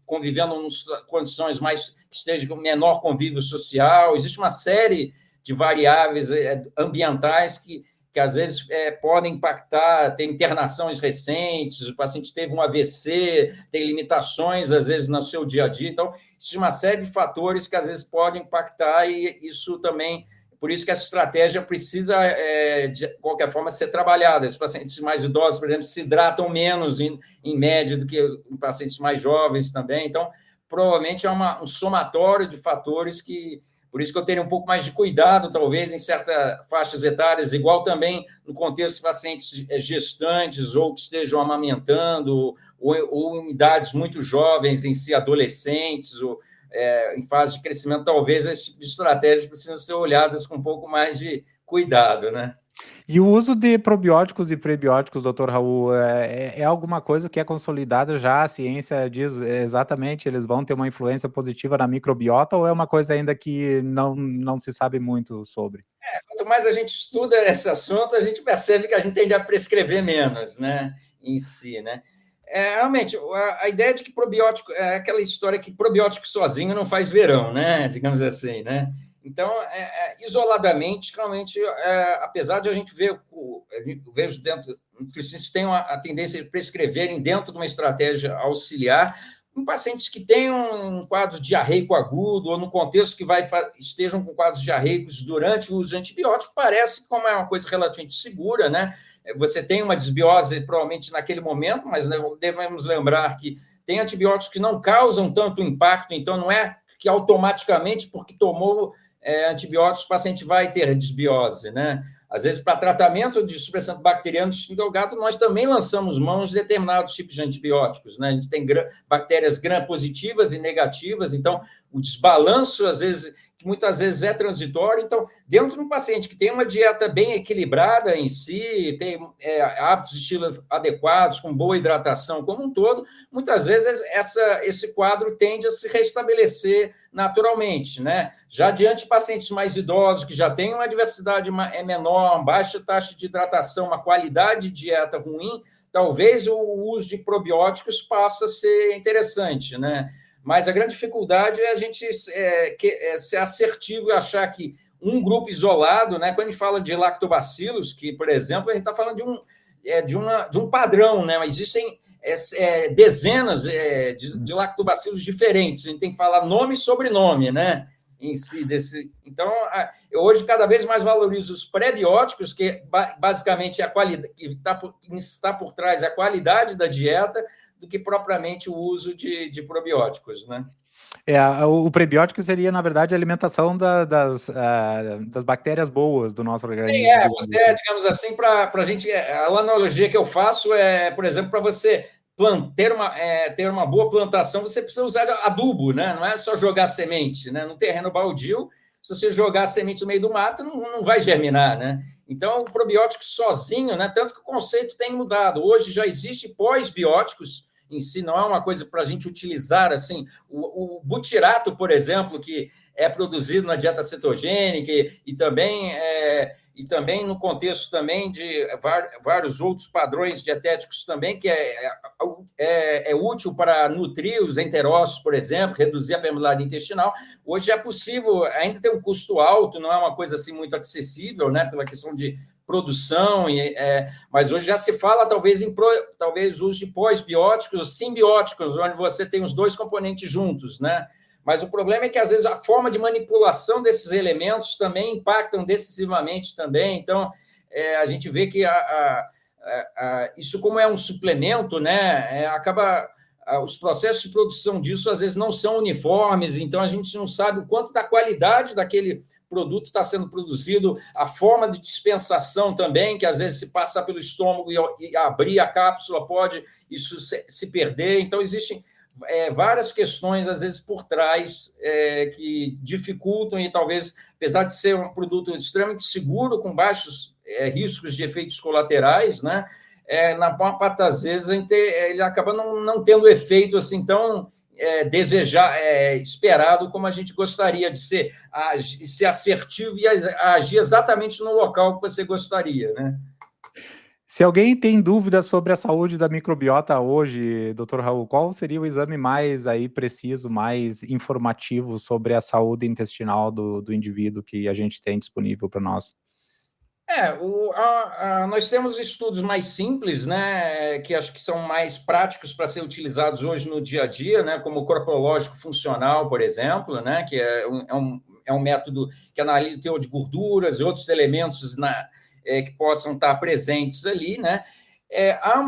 convivendo em condições mais que esteja com menor convívio social. Existe uma série de variáveis ambientais que às vezes podem impactar, tem internações recentes, o paciente teve um AVC, tem limitações, às vezes, no seu dia a dia. Então, existe uma série de fatores que, às vezes, podem impactar e isso também... Por isso que essa estratégia precisa, de qualquer forma, ser trabalhada. Os pacientes mais idosos, por exemplo, se hidratam menos, em média, do que pacientes mais jovens também. Então, provavelmente é um somatório de fatores que... Por isso que eu teria um pouco mais de cuidado, talvez, em certas faixas etárias, igual também no contexto de pacientes gestantes ou que estejam amamentando, ou em idades muito jovens, em si, adolescentes, ou em fase de crescimento. Talvez esse tipo de estratégias precisam ser olhadas com um pouco mais de cuidado, né? E o uso de probióticos e prebióticos, doutor Raul, é alguma coisa que é consolidada já? A ciência diz exatamente, eles vão ter uma influência positiva na microbiota, ou é uma coisa ainda que não se sabe muito sobre? Quanto mais a gente estuda esse assunto, a gente percebe que a gente tende a prescrever menos, né, em si, né? Realmente, a ideia de que probiótico é aquela história que probiótico sozinho não faz verão, né? Digamos assim, né? Então, isoladamente, realmente, apesar de a gente ver, eu vejo dentro, nutricionistas têm a tendência de prescreverem dentro de uma estratégia auxiliar, em pacientes que tenham um quadro diarreico agudo, ou no contexto que estejam com quadros diarreicos durante o uso de antibiótico, parece como é uma coisa relativamente segura, né? Você tem uma desbiose, provavelmente, naquele momento, mas devemos lembrar que tem antibióticos que não causam tanto impacto, então não é que automaticamente, porque tomou antibióticos, o paciente vai ter desbiose, né? Às vezes, para tratamento de supressante bacteriano do intestino delgado, nós também lançamos mãos de determinados tipos de antibióticos, né? A gente tem bactérias gram-positivas e negativas, então o desbalanço, às vezes, que muitas vezes é transitório. Então, dentro de um paciente que tem uma dieta bem equilibrada em si, tem hábitos de estilo adequados, com boa hidratação como um todo, muitas vezes esse quadro tende a se restabelecer naturalmente, né? Já diante de pacientes mais idosos, que já têm uma diversidade menor, baixa taxa de hidratação, uma qualidade de dieta ruim, talvez o uso de probióticos passe a ser interessante, né? Mas a grande dificuldade é a gente ser assertivo e achar que um grupo isolado, né? Quando a gente fala de lactobacilos, que, por exemplo, a gente está falando de um padrão, né? Mas existem dezenas de lactobacilos diferentes. A gente tem que falar nome e sobrenome, né? Em si Então, eu hoje cada vez mais valorizo os prebióticos, que basicamente a qualidade que está por trás é a qualidade da dieta, do que propriamente o uso de probióticos, né? O prebiótico seria, na verdade, a alimentação das bactérias boas do nosso organismo. Sim, você, digamos assim, para a gente, a analogia que eu faço por exemplo, para você ter uma boa plantação, você precisa usar adubo, né? Não é só jogar semente, né? No terreno baldio, se você jogar a semente no meio do mato, não vai germinar, né? Então, o probiótico sozinho, né? Tanto que o conceito tem mudado. Hoje já existe pós-bióticos em si, não é uma coisa para a gente utilizar assim. O butirato, por exemplo, que é produzido na dieta cetogênica e também no contexto também de vários outros padrões dietéticos também, que é útil para nutrir os enterócitos, por exemplo, reduzir a permeabilidade intestinal. Hoje é possível, ainda tem um custo alto, não é uma coisa assim muito acessível, né, pela questão de produção, mas hoje já se fala talvez uso de pós-bióticos ou simbióticos, onde você tem os dois componentes juntos, né? Mas o problema é que, às vezes, a forma de manipulação desses elementos também impactam decisivamente também. Então, a gente vê que isso, como é um suplemento, né, os processos de produção disso, às vezes, não são uniformes, então a gente não sabe o quanto da qualidade daquele produto está sendo produzido, a forma de dispensação também, que, às vezes, se passar pelo estômago e abrir a cápsula, pode isso se perder. Então, existem várias questões, às vezes, por trás que dificultam e talvez, apesar de ser um produto extremamente seguro, com baixos riscos de efeitos colaterais, né, na maior parte das vezes ele acaba não tendo efeito assim tão esperado como a gente gostaria de ser assertivo e agir exatamente no local que você gostaria, né? Se alguém tem dúvidas sobre a saúde da microbiota hoje, doutor Raul, qual seria o exame mais aí preciso, mais informativo sobre a saúde intestinal do indivíduo que a gente tem disponível para nós? Nós temos estudos mais simples, né, que acho que são mais práticos para ser utilizados hoje no dia a dia, né, como o corpológico funcional, por exemplo, né, que é um método que analisa o teor de gorduras e outros elementos que possam estar presentes ali, né. Há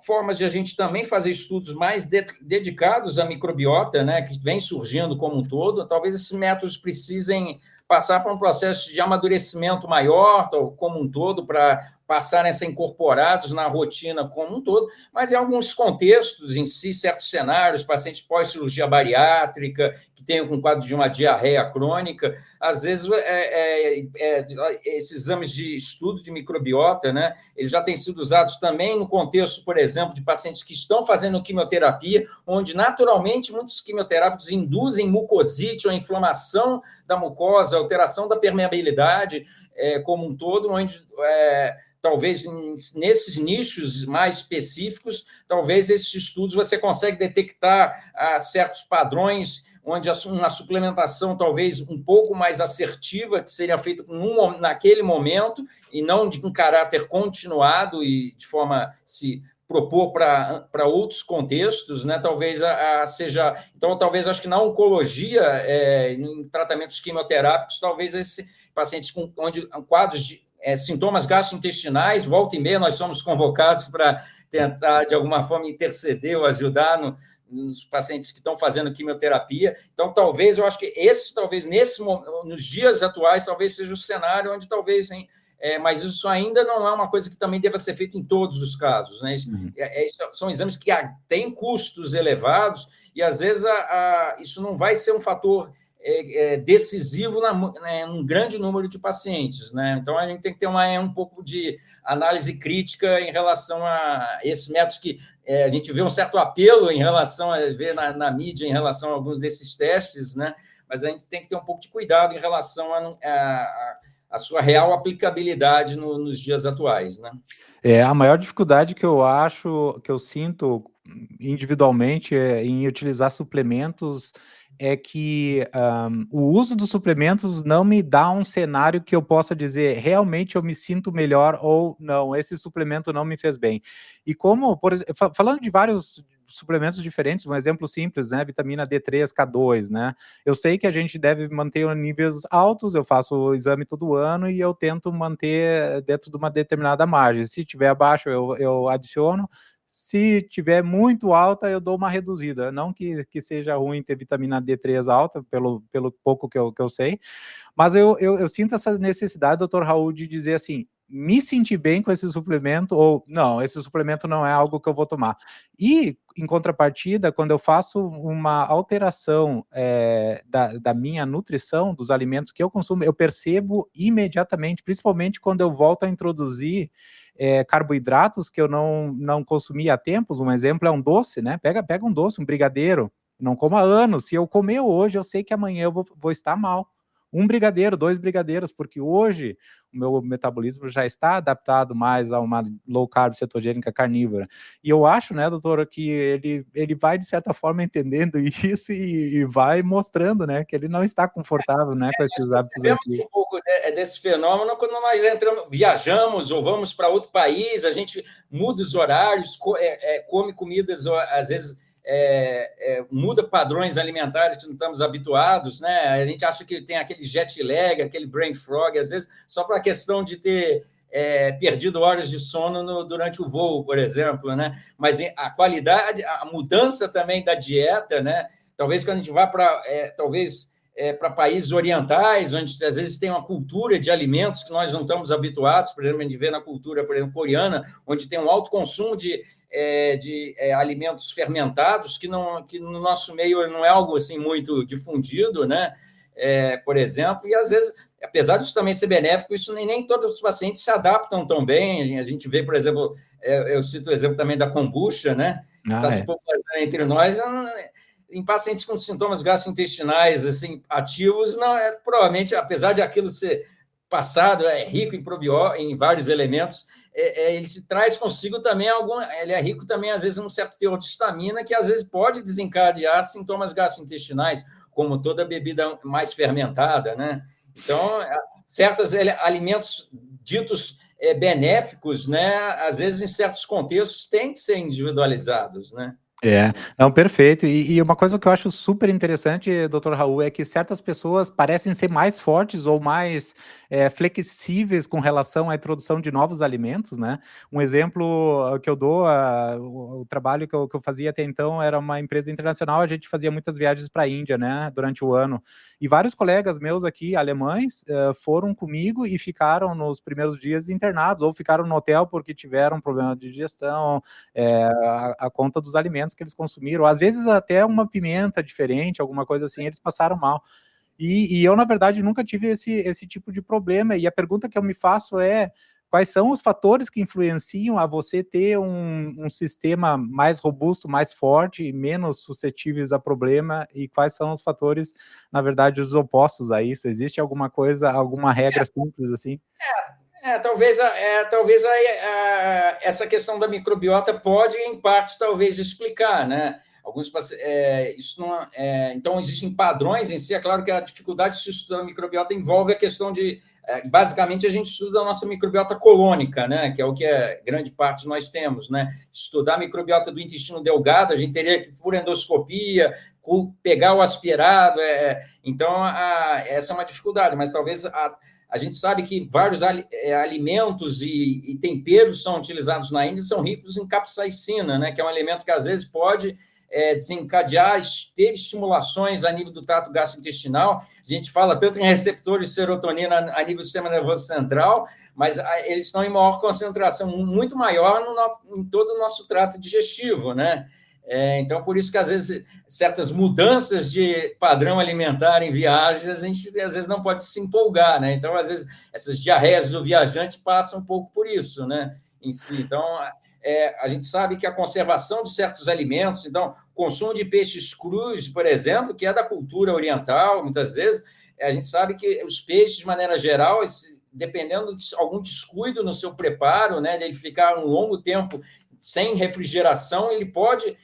formas de a gente também fazer estudos mais dedicados à microbiota, né, que vem surgindo como um todo. Talvez esses métodos precisem passar por um processo de amadurecimento maior, como um todo, para passarem a ser incorporados na rotina como um todo, mas em alguns contextos em si, certos cenários, pacientes pós-cirurgia bariátrica, que têm um quadro de uma diarreia crônica, às vezes esses exames de estudo de microbiota, né, eles já têm sido usados também no contexto, por exemplo, de pacientes que estão fazendo quimioterapia, onde naturalmente muitos quimioterápicos induzem mucosite ou inflamação da mucosa, alteração da permeabilidade como um todo, onde talvez nesses nichos mais específicos, talvez esses estudos você consegue detectar certos padrões onde uma suplementação talvez um pouco mais assertiva, que seria feita naquele momento, e não em caráter continuado e de forma a se propor para outros contextos, né? Talvez seja... Então, talvez, acho que na oncologia, em tratamentos quimioterápicos, talvez esses pacientes onde quadros de sintomas gastrointestinais, volta e meia nós somos convocados para tentar, de alguma forma, interceder ou ajudar nos pacientes que estão fazendo quimioterapia. Então, talvez, eu acho que nos dias atuais, talvez seja o cenário onde talvez... mas isso ainda não é uma coisa que também deva ser feita em todos os casos, né? São exames que têm custos elevados e, às vezes, isso não vai ser um fator decisivo num grande número de pacientes, né? Então, a gente tem que ter um pouco de análise crítica em relação a esses métodos que a gente vê um certo apelo em relação a ver na mídia em relação a alguns desses testes, né? Mas a gente tem que ter um pouco de cuidado em relação a sua real aplicabilidade nos dias atuais, né? A maior dificuldade que eu acho, que eu sinto individualmente em utilizar suplementos é que o uso dos suplementos não me dá um cenário que eu possa dizer realmente eu me sinto melhor ou não, esse suplemento não me fez bem. E como, por exemplo, falando de vários suplementos diferentes, um exemplo simples, né, vitamina D3, K2, né, eu sei que a gente deve manter níveis altos, eu faço o exame todo ano e eu tento manter dentro de uma determinada margem, se tiver abaixo eu adiciono, se tiver muito alta, eu dou uma reduzida. Não que seja ruim ter vitamina D3 alta, pelo pouco que eu sei, mas eu sinto essa necessidade, doutor Raul, de dizer assim, me sentir bem com esse suplemento, ou não, esse suplemento não é algo que eu vou tomar. E, em contrapartida, quando eu faço uma alteração da minha nutrição, dos alimentos que eu consumo, eu percebo imediatamente, principalmente quando eu volto a introduzir carboidratos que eu não consumia há tempos. Um exemplo é um doce, né? Pega um doce, um brigadeiro, não como há anos. Se eu comer hoje, eu sei que amanhã eu vou estar mal. Um brigadeiro, 2 brigadeiros, porque hoje o meu metabolismo já está adaptado mais a uma low carb cetogênica carnívora. E eu acho, né, doutora, que ele vai, de certa forma, entendendo isso e vai mostrando, né, que ele não está confortável, né, com esses hábitos antigos. Um pouco desse fenômeno quando nós viajamos ou vamos para outro país, a gente muda os horários, come comidas, às vezes... muda padrões alimentares que não estamos habituados, né? A gente acha que tem aquele jet lag, aquele brain fog, às vezes, só para a questão de ter perdido horas de sono durante o voo, por exemplo, né? Mas a qualidade, a mudança também da dieta, né? Talvez quando a gente vá para para países orientais, onde às vezes tem uma cultura de alimentos que nós não estamos habituados, por exemplo, a gente vê na cultura, por exemplo, coreana, onde tem um alto consumo de alimentos fermentados, que no nosso meio não é algo assim muito difundido, né? Por exemplo, e às vezes, apesar disso também ser benéfico, isso nem todos os pacientes se adaptam tão bem. A gente vê, por exemplo, eu cito o exemplo também da kombucha, né? está Ah, se é. popularizando entre nós, em pacientes com sintomas gastrointestinais assim, ativos, não é, provavelmente, apesar de aquilo ser passado, é rico em probióticos, em vários elementos, ele se traz consigo também ele é rico também, às vezes, um certo teor de histamina, que às vezes pode desencadear sintomas gastrointestinais, como toda bebida mais fermentada, né? Então, certos alimentos ditos benéficos, né? Às vezes, em certos contextos, têm que ser individualizados, né? É, não, perfeito. E uma coisa que eu acho super interessante, doutor Raul, é que certas pessoas parecem ser mais fortes ou mais flexíveis com relação à introdução de novos alimentos, né? Um exemplo que eu dou, o trabalho que eu fazia até então era uma empresa internacional, a gente fazia muitas viagens para a Índia, né, durante o ano. E vários colegas meus aqui, alemães, foram comigo e ficaram nos primeiros dias internados, ou ficaram no hotel porque tiveram problema de digestão, a conta dos alimentos que eles consumiram, às vezes até uma pimenta diferente, alguma coisa assim, eles passaram mal. E eu, na verdade, nunca tive esse tipo de problema, e a pergunta que eu me faço é, quais são os fatores que influenciam a você ter um sistema mais robusto, mais forte e menos suscetíveis a problema, e quais são os fatores, na verdade, os opostos a isso? Existe alguma coisa, alguma regra simples assim? Talvez essa questão da microbiota pode, em parte, talvez explicar, né? Isso não, então, existem padrões em si. É claro que a dificuldade de se estudar a microbiota envolve a questão de, basicamente, a gente estuda a nossa microbiota colônica, né? Que é o que grande parte nós temos, né? Estudar a microbiota do intestino delgado, a gente teria que, por endoscopia, pegar o aspirado. Então, essa é uma dificuldade, mas talvez a gente sabe que vários alimentos e temperos são utilizados na Índia, são ricos em capsaicina, né, que é um alimento que às vezes pode desencadear, ter estimulações a nível do trato gastrointestinal. A gente fala tanto em receptores de serotonina a nível do sistema nervoso central, mas eles estão em maior concentração, muito maior em todo o nosso trato digestivo, né? Então, por isso que, às vezes, certas mudanças de padrão alimentar em viagens, a gente, às vezes, não pode se empolgar, né? Então, às vezes, essas diarreias do viajante passam um pouco por isso, né? Em si. Então, a gente sabe que a conservação de certos alimentos, então, consumo de peixes crus, por exemplo, que é da cultura oriental, muitas vezes, a gente sabe que os peixes, de maneira geral, dependendo de algum descuido no seu preparo, né, dele ficar um longo tempo sem refrigeração, ele pode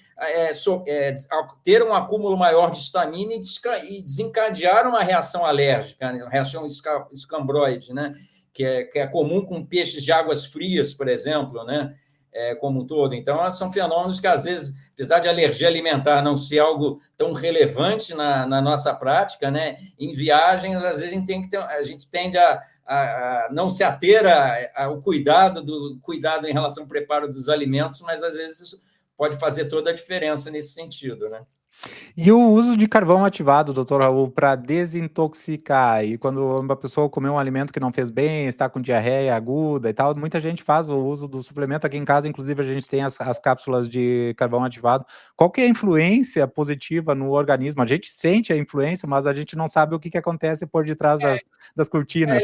ter um acúmulo maior de histamina e desencadear uma reação alérgica, né? Uma reação escambroide, né? Que é comum com peixes de águas frias, por exemplo, né? Como um todo. Então, são fenômenos que, às vezes, apesar de alergia alimentar não ser algo tão relevante na nossa prática, né? Em viagens, às vezes, a gente tende a não se ater ao cuidado em relação ao preparo dos alimentos, mas, às vezes, isso pode fazer toda a diferença nesse sentido, né? E o uso de carvão ativado, doutor Raul, para desintoxicar, e quando uma pessoa comeu um alimento que não fez bem, está com diarreia aguda e tal, muita gente faz o uso do suplemento. Aqui em casa, inclusive, a gente tem as cápsulas de carvão ativado. Qual que é a influência positiva no organismo? A gente sente a influência, mas a gente não sabe o que acontece por detrás das cortinas.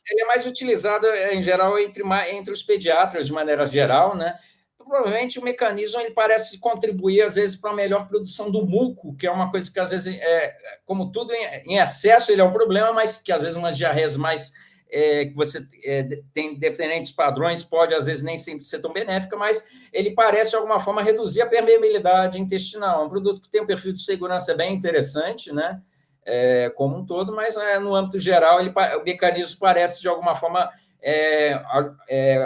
Ele é mais utilizado, em geral, entre os pediatras, de maneira geral, né? Provavelmente o mecanismo ele parece contribuir, às vezes, para a melhor produção do muco, que é uma coisa que, às vezes, como tudo em excesso, ele é um problema, mas que, às vezes, umas diarreias mais que você tem diferentes padrões, pode, às vezes, nem sempre ser tão benéfica, mas ele parece, de alguma forma, reduzir a permeabilidade intestinal. É um produto que tem um perfil de segurança bem interessante, né? Como um todo, mas no âmbito geral, o mecanismo parece, de alguma forma,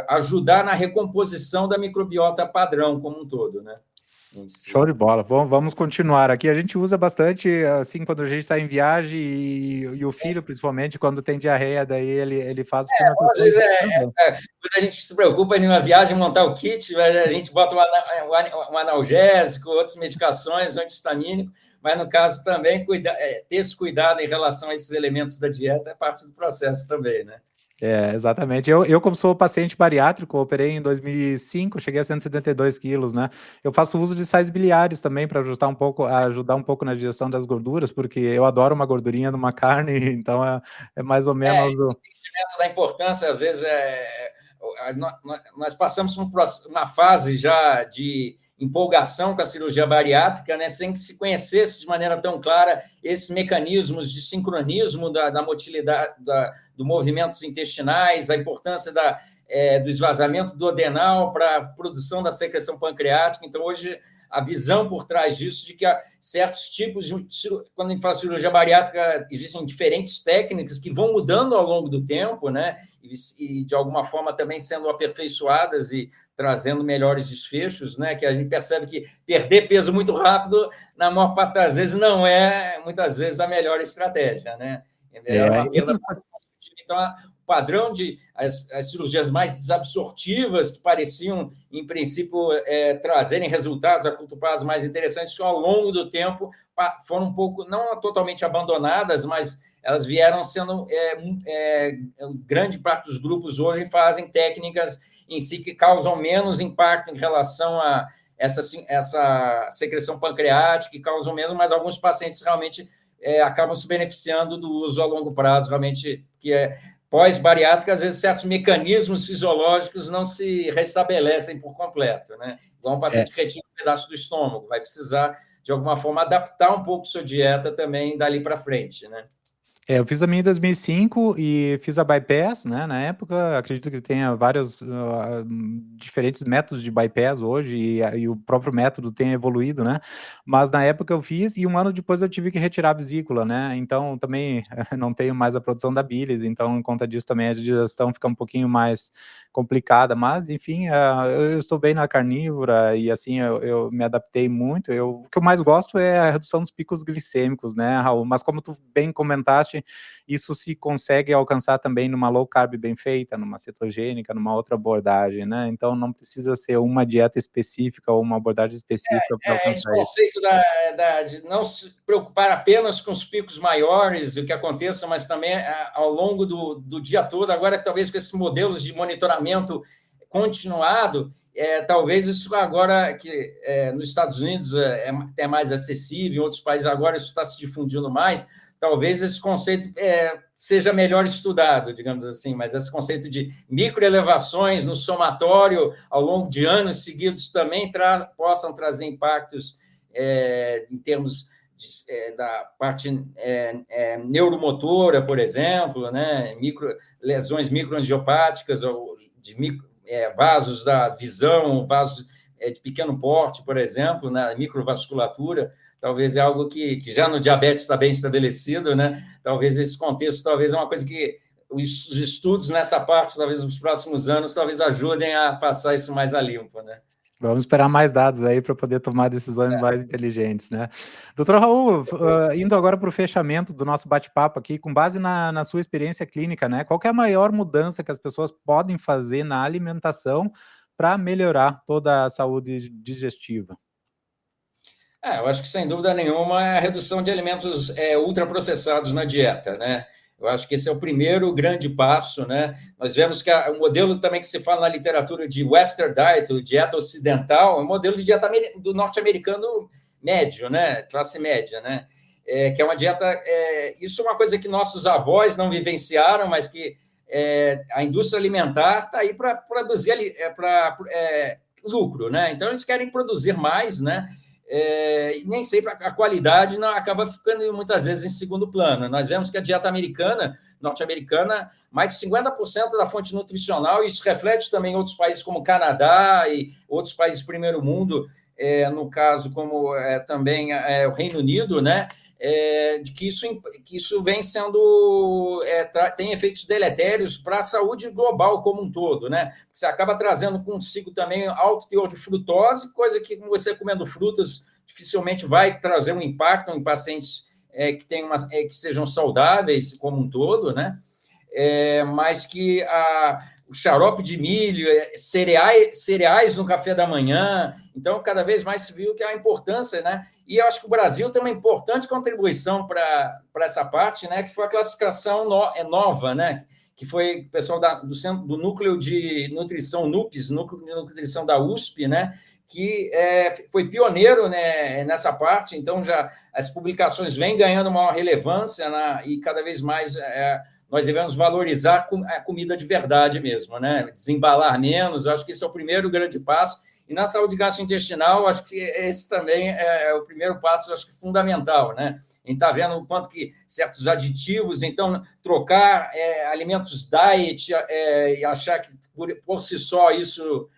ajudar na recomposição da microbiota padrão como um todo, né? Show de bola. Bom, vamos continuar aqui. A gente usa bastante, assim, quando a gente está em viagem e o filho, principalmente, quando tem diarreia, daí ele faz Às fermentações. vezes, quando a gente se preocupa em uma viagem montar o kit, a gente bota um analgésico, outras medicações, um antihistamínico, mas no caso também ter esse cuidado em relação a esses elementos da dieta é parte do processo também, né? Exatamente. Eu, como sou paciente bariátrico, operei em 2005, cheguei a 172 quilos, né? Eu faço uso de sais biliares também para ajudar um pouco na digestão das gorduras, porque eu adoro uma gordurinha numa carne, então é mais ou menos. Esse entendimento da importância, às vezes, nós passamos por uma fase já de empolgação com a cirurgia bariátrica, né, sem que se conhecesse de maneira tão clara esses mecanismos de sincronismo da motilidade, dos movimentos intestinais, a importância do esvaziamento do adenal para a produção da secreção pancreática. Então, hoje, a visão por trás disso de que há certos tipos de... Quando a gente fala cirurgia bariátrica, existem diferentes técnicas que vão mudando ao longo do tempo, né? E de alguma forma, também sendo aperfeiçoadas e trazendo melhores desfechos, né? Que a gente percebe que perder peso muito rápido, na maior parte das vezes, não é, muitas vezes, a melhor estratégia, né? É melhor uma perda mais. Então, o padrão de as cirurgias mais desabsortivas, que pareciam, em princípio, trazerem resultados a curto prazo mais interessantes, ao longo do tempo foram um pouco, não totalmente abandonadas, mas elas vieram sendo... grande parte dos grupos hoje fazem técnicas em si que causam menos impacto em relação a essa secreção pancreática, que causam menos, mas alguns pacientes realmente acabam se beneficiando do uso a longo prazo, realmente, que pós-bariátrica, às vezes certos mecanismos fisiológicos não se restabelecem por completo, né? Igual um paciente que retira um pedaço do estômago, vai precisar, de alguma forma, adaptar um pouco sua dieta também dali para frente, né? Eu fiz a minha em 2005 e fiz a bypass, né, na época. Acredito que tenha vários diferentes métodos de bypass hoje e o próprio método tem evoluído, né, mas na época eu fiz e um ano depois eu tive que retirar a vesícula, né, então também não tenho mais a produção da bilis, então em conta disso também a digestão fica um pouquinho mais complicada, mas enfim, eu estou bem na carnívora e assim, eu me adaptei muito. O que eu mais gosto é a redução dos picos glicêmicos, né, Raul, mas como tu bem comentaste, isso se consegue alcançar também numa low carb bem feita, numa cetogênica, numa outra abordagem, né? Então não precisa ser uma dieta específica ou uma abordagem específica para alcançar esse conceito de não se preocupar apenas com os picos maiores, o que aconteça, mas também ao longo do dia todo. Agora, talvez com esses modelos de monitoramento continuado, talvez isso agora, que nos Estados Unidos é mais acessível, em outros países agora isso está se difundindo mais, talvez esse conceito seja melhor estudado, digamos assim, mas esse conceito de microelevações no somatório ao longo de anos seguidos também possam trazer impactos em termos da parte neuromotora, por exemplo, né? Lesões microangiopáticas ou de vasos da visão, vasos de pequeno porte, por exemplo, na microvasculatura. Talvez é algo que já no diabetes está bem estabelecido, né? Talvez esse contexto, talvez é uma coisa que os estudos nessa parte, talvez nos próximos anos, talvez ajudem a passar isso mais a limpo, né? Vamos esperar mais dados aí para poder tomar decisões mais inteligentes, né? Doutor Raul, indo agora para o fechamento do nosso bate-papo aqui, com base na sua experiência clínica, né? Qual que é a maior mudança que as pessoas podem fazer na alimentação para melhorar toda a saúde digestiva? Eu acho que, sem dúvida nenhuma, é a redução de alimentos ultraprocessados na dieta, né? Eu acho que esse é o primeiro grande passo, né? Nós vemos que o modelo também que se fala na literatura de Western Diet, ou dieta ocidental, é um modelo de dieta do norte-americano médio, né? Classe média, né? Que é uma dieta... isso é uma coisa que nossos avós não vivenciaram, mas que a indústria alimentar está aí para produzir lucro, né? Então, eles querem produzir mais, né? E nem sempre a qualidade não acaba ficando muitas vezes em segundo plano. Nós vemos que a dieta norte-americana, mais de 50% da fonte nutricional, e isso reflete também em outros países como o Canadá e outros países do primeiro mundo, no caso como também o Reino Unido, né? De que isso vem sendo tem efeitos deletérios para a saúde global como um todo, né? Você acaba trazendo consigo também alto teor de frutose, coisa que você comendo frutas dificilmente vai trazer um impacto em pacientes que sejam saudáveis como um todo, né? Mas que o xarope de milho, cereais no café da manhã. Então, cada vez mais se viu que há importância, né? E eu acho que o Brasil tem uma importante contribuição para essa parte, né? Que foi a classificação nova, né? Que foi o pessoal do Núcleo de Nutrição, NUPES, Núcleo de Nutrição da USP, né? Que foi pioneiro, né, nessa parte. Então, já as publicações vêm ganhando maior relevância, né? E cada vez mais... nós devemos valorizar a comida de verdade mesmo, né? Desembalar menos. Eu acho que esse é o primeiro grande passo. E na saúde gastrointestinal, acho que esse também é o primeiro passo, acho que fundamental, né? A gente está vendo o quanto que certos aditivos, então, trocar alimentos diet e achar que por si só isso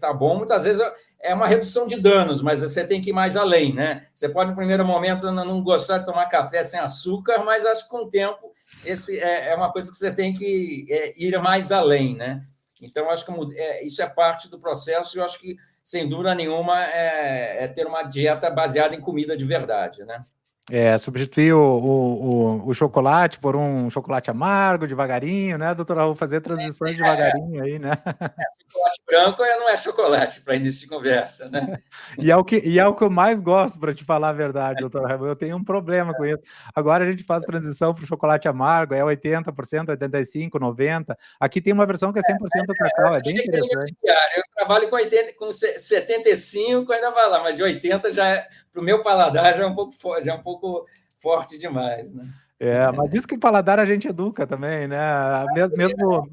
tá bom, muitas vezes é uma redução de danos, mas você tem que ir mais além, né? Você pode, no primeiro momento, não gostar de tomar café sem açúcar, mas acho que com o tempo esse é uma coisa que você tem que ir mais além, né? Então, acho que isso é parte do processo e eu acho que, sem dúvida nenhuma, ter uma dieta baseada em comida de verdade, né? Substituir o chocolate por um chocolate amargo, devagarinho, né, doutor Raul? Fazer transições devagarinho aí, né? Chocolate branco não é chocolate para início de conversa, né? E é o que eu mais gosto, para te falar a verdade, doutor Raul. Eu tenho um problema com isso. Agora a gente faz transição para o chocolate amargo, 80%, 85%, 90%. Aqui tem uma versão que é 100% cacau, é bem interessante. Eu trabalho com 75, ainda vai lá, mas de 80 já para o meu paladar já é um pouco forte demais, né? Mas diz que o paladar a gente educa também, né? Mesmo.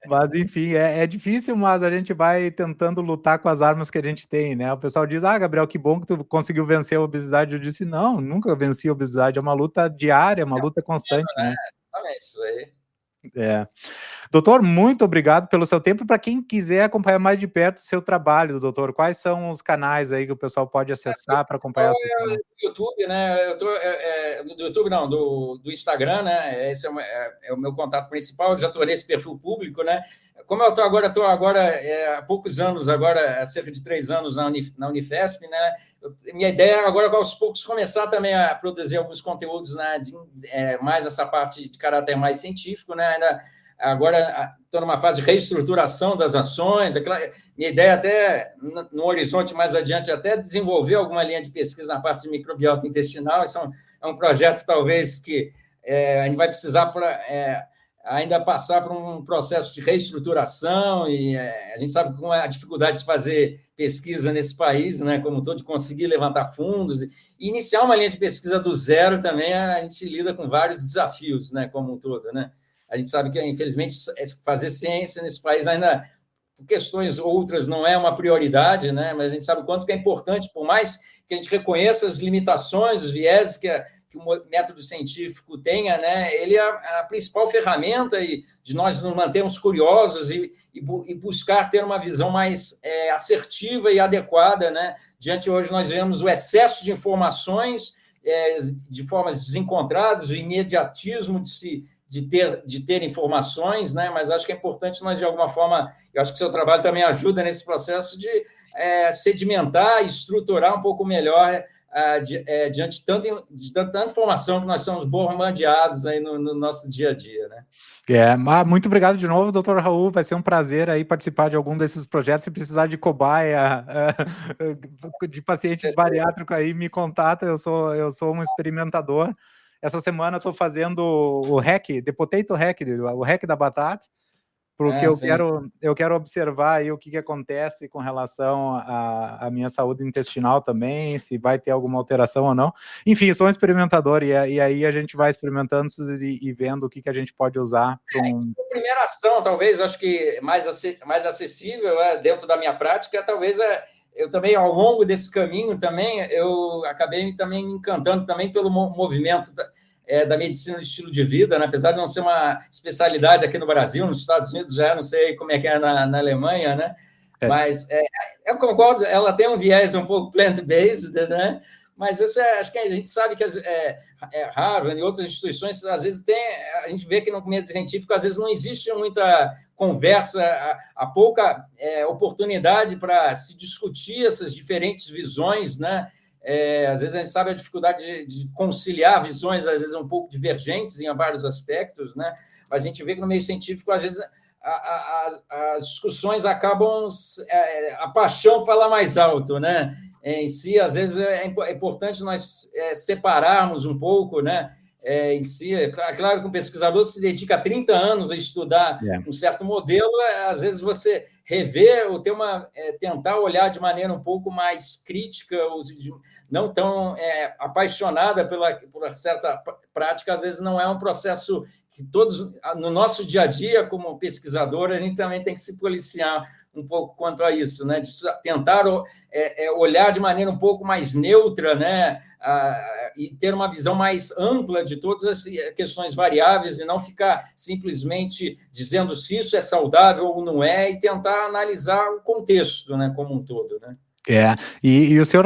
Mas, enfim, é difícil, mas a gente vai tentando lutar com as armas que a gente tem, né? O pessoal diz, Gabriel, que bom que tu conseguiu vencer a obesidade. Eu disse, não, nunca venci a obesidade, é uma luta diária, uma luta constante, né? Exatamente, isso aí. Doutor, muito obrigado pelo seu tempo. Para quem quiser acompanhar mais de perto o seu trabalho, doutor, quais são os canais aí que o pessoal pode acessar para acompanhar? Do YouTube, né? Eu tô, do YouTube não, do Instagram, né? Esse é o meu contato principal. Eu já estou nesse perfil público, né? Como eu estou agora há poucos anos, agora há cerca de 3 anos na Unifesp, né? Minha ideia é agora, aos poucos, começar também a produzir alguns conteúdos, né, mais essa parte de caráter mais científico, né? Agora estou numa fase de reestruturação das ações. Minha ideia até, no horizonte mais adiante, até desenvolver alguma linha de pesquisa na parte de microbiota intestinal. Isso é um projeto, talvez, que a gente vai precisar ainda passar por um processo de reestruturação, e a gente sabe como é a dificuldade de fazer pesquisa nesse país, né, como todo, de conseguir levantar fundos. E iniciar uma linha de pesquisa do zero também, a gente lida com vários desafios, né, como um todo, né? A gente sabe que, infelizmente, fazer ciência nesse país ainda, por questões outras, não é uma prioridade, né? Mas a gente sabe o quanto que é importante, por mais que a gente reconheça as limitações, os vieses que o método científico tenha, né? Ele é a principal ferramenta de nós nos mantermos curiosos e buscar ter uma visão mais assertiva e adequada, né? Diante hoje nós vemos o excesso de informações de formas desencontradas, o imediatismo de ter informações, né? Mas acho que é importante nós, de alguma forma, eu acho que seu trabalho também ajuda nesse processo de sedimentar e estruturar um pouco melhor diante de tanta informação que nós somos bombardeados aí no nosso dia a dia, né? Muito obrigado de novo, doutor Raul. Vai ser um prazer aí participar de algum desses projetos. Se precisar de cobaia, de paciente bariátrico aí, me contata. Eu sou um experimentador. Essa semana eu estou fazendo o hack, the potato hack, o hack da batata, porque eu quero observar aí o que acontece com relação à minha saúde intestinal também, se vai ter alguma alteração ou não. Enfim, eu sou um experimentador e aí a gente vai experimentando e vendo o que a gente pode usar. A primeira ação, talvez, acho que mais acessível dentro da minha prática, talvez eu também, ao longo desse caminho, também, eu acabei também me encantando também pelo movimento da medicina de estilo de vida, né? Apesar de não ser uma especialidade aqui no Brasil, nos Estados Unidos já não sei como é que é na Alemanha, né? Mas eu concordo, ela tem um viés um pouco plant-based, né? Mas acho que a gente sabe que Harvard e outras instituições, às vezes a gente vê que no meio científico, às vezes não existe muita conversa, há pouca oportunidade para se discutir essas diferentes visões, né? Às vezes a gente sabe a dificuldade de conciliar visões, às vezes um pouco divergentes em vários aspectos, né? Mas a gente vê que no meio científico, às vezes, as discussões acabam... a paixão fala mais alto, né? Em si, às vezes, é importante nós separarmos um pouco, né? Em si, claro que um pesquisador se dedica a 30 anos a estudar um certo modelo, às vezes você rever ou tentar olhar de maneira um pouco mais crítica, não tão apaixonada por certa prática, às vezes não é um processo que todos, no nosso dia a dia, como pesquisador, a gente também tem que se policiar um pouco quanto a isso, né? De tentar olhar de maneira um pouco mais neutra, né? E ter uma visão mais ampla de todas as questões variáveis e não ficar simplesmente dizendo se isso é saudável ou não é e tentar analisar o contexto, né, como um todo, né? E o senhor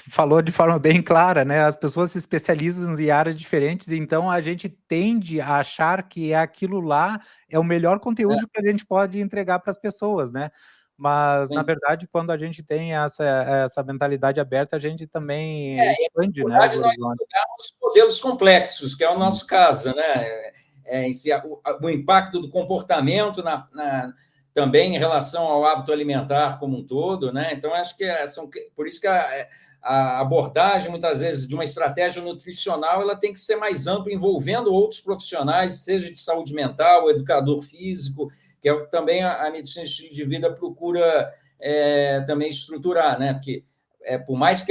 falou de forma bem clara, né? As pessoas se especializam em áreas diferentes, então a gente tende a achar que aquilo lá é o melhor conteúdo que a gente pode entregar para as pessoas, né? Mas, na verdade, quando a gente tem essa mentalidade aberta, a gente também expande, né, os nós horizontes. estudamos modelos complexos, que é o nosso caso, né? O impacto do comportamento também em relação ao hábito alimentar como um todo, né? Então, acho que por isso que a abordagem, muitas vezes, de uma estratégia nutricional, ela tem que ser mais ampla, envolvendo outros profissionais, seja de saúde mental, educador físico, que é o que também a medicina de estilo de vida procura também estruturar, né? Porque, por mais que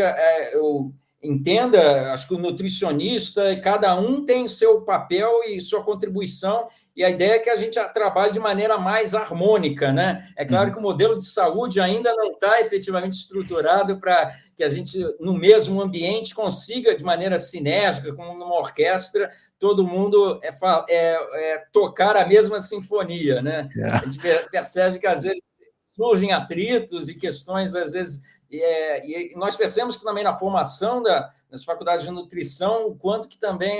eu entenda, acho que o nutricionista, cada um tem seu papel e sua contribuição, e a ideia é que a gente trabalhe de maneira mais harmônica, né? É claro que o modelo de saúde ainda não está efetivamente estruturado para que a gente, no mesmo ambiente, consiga, de maneira sinérgica, como numa orquestra, todo mundo tocar a mesma sinfonia, né? A gente percebe que, às vezes, surgem atritos e questões, às vezes... E nós percebemos que também na formação das faculdades de nutrição, o quanto que também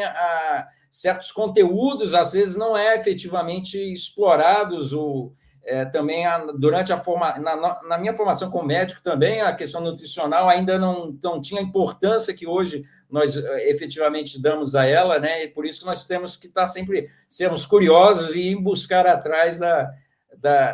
certos conteúdos, às vezes, não efetivamente explorados, ou também durante na minha formação como médico também, a questão nutricional ainda não tinha a importância que hoje nós efetivamente damos a ela, né? E por isso que nós temos que estar sempre, sermos curiosos e ir buscar atrás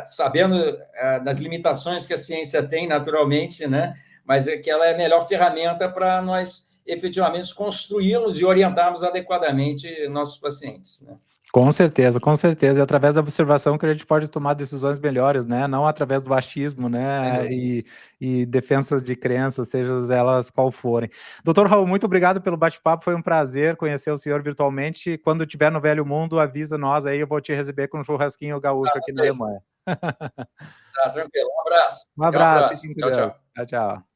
sabendo das limitações que a ciência tem, naturalmente, né? Mas que ela é a melhor ferramenta para nós efetivamente construirmos e orientarmos adequadamente nossos pacientes, né? Com certeza, com certeza. É através da observação que a gente pode tomar decisões melhores, né? Não através do achismo, né? E defesa de crenças, sejam elas qual forem. Doutor Raul, muito obrigado pelo bate-papo. Foi um prazer conhecer o senhor virtualmente. Quando estiver no Velho Mundo, avisa nós aí, eu vou te receber com um churrasquinho gaúcho aqui na Alemanha. Tá, tranquilo. Um abraço. Um Até uma abraço, próxima. fiquem com Tchau, Deus. tchau. Tchau, tchau.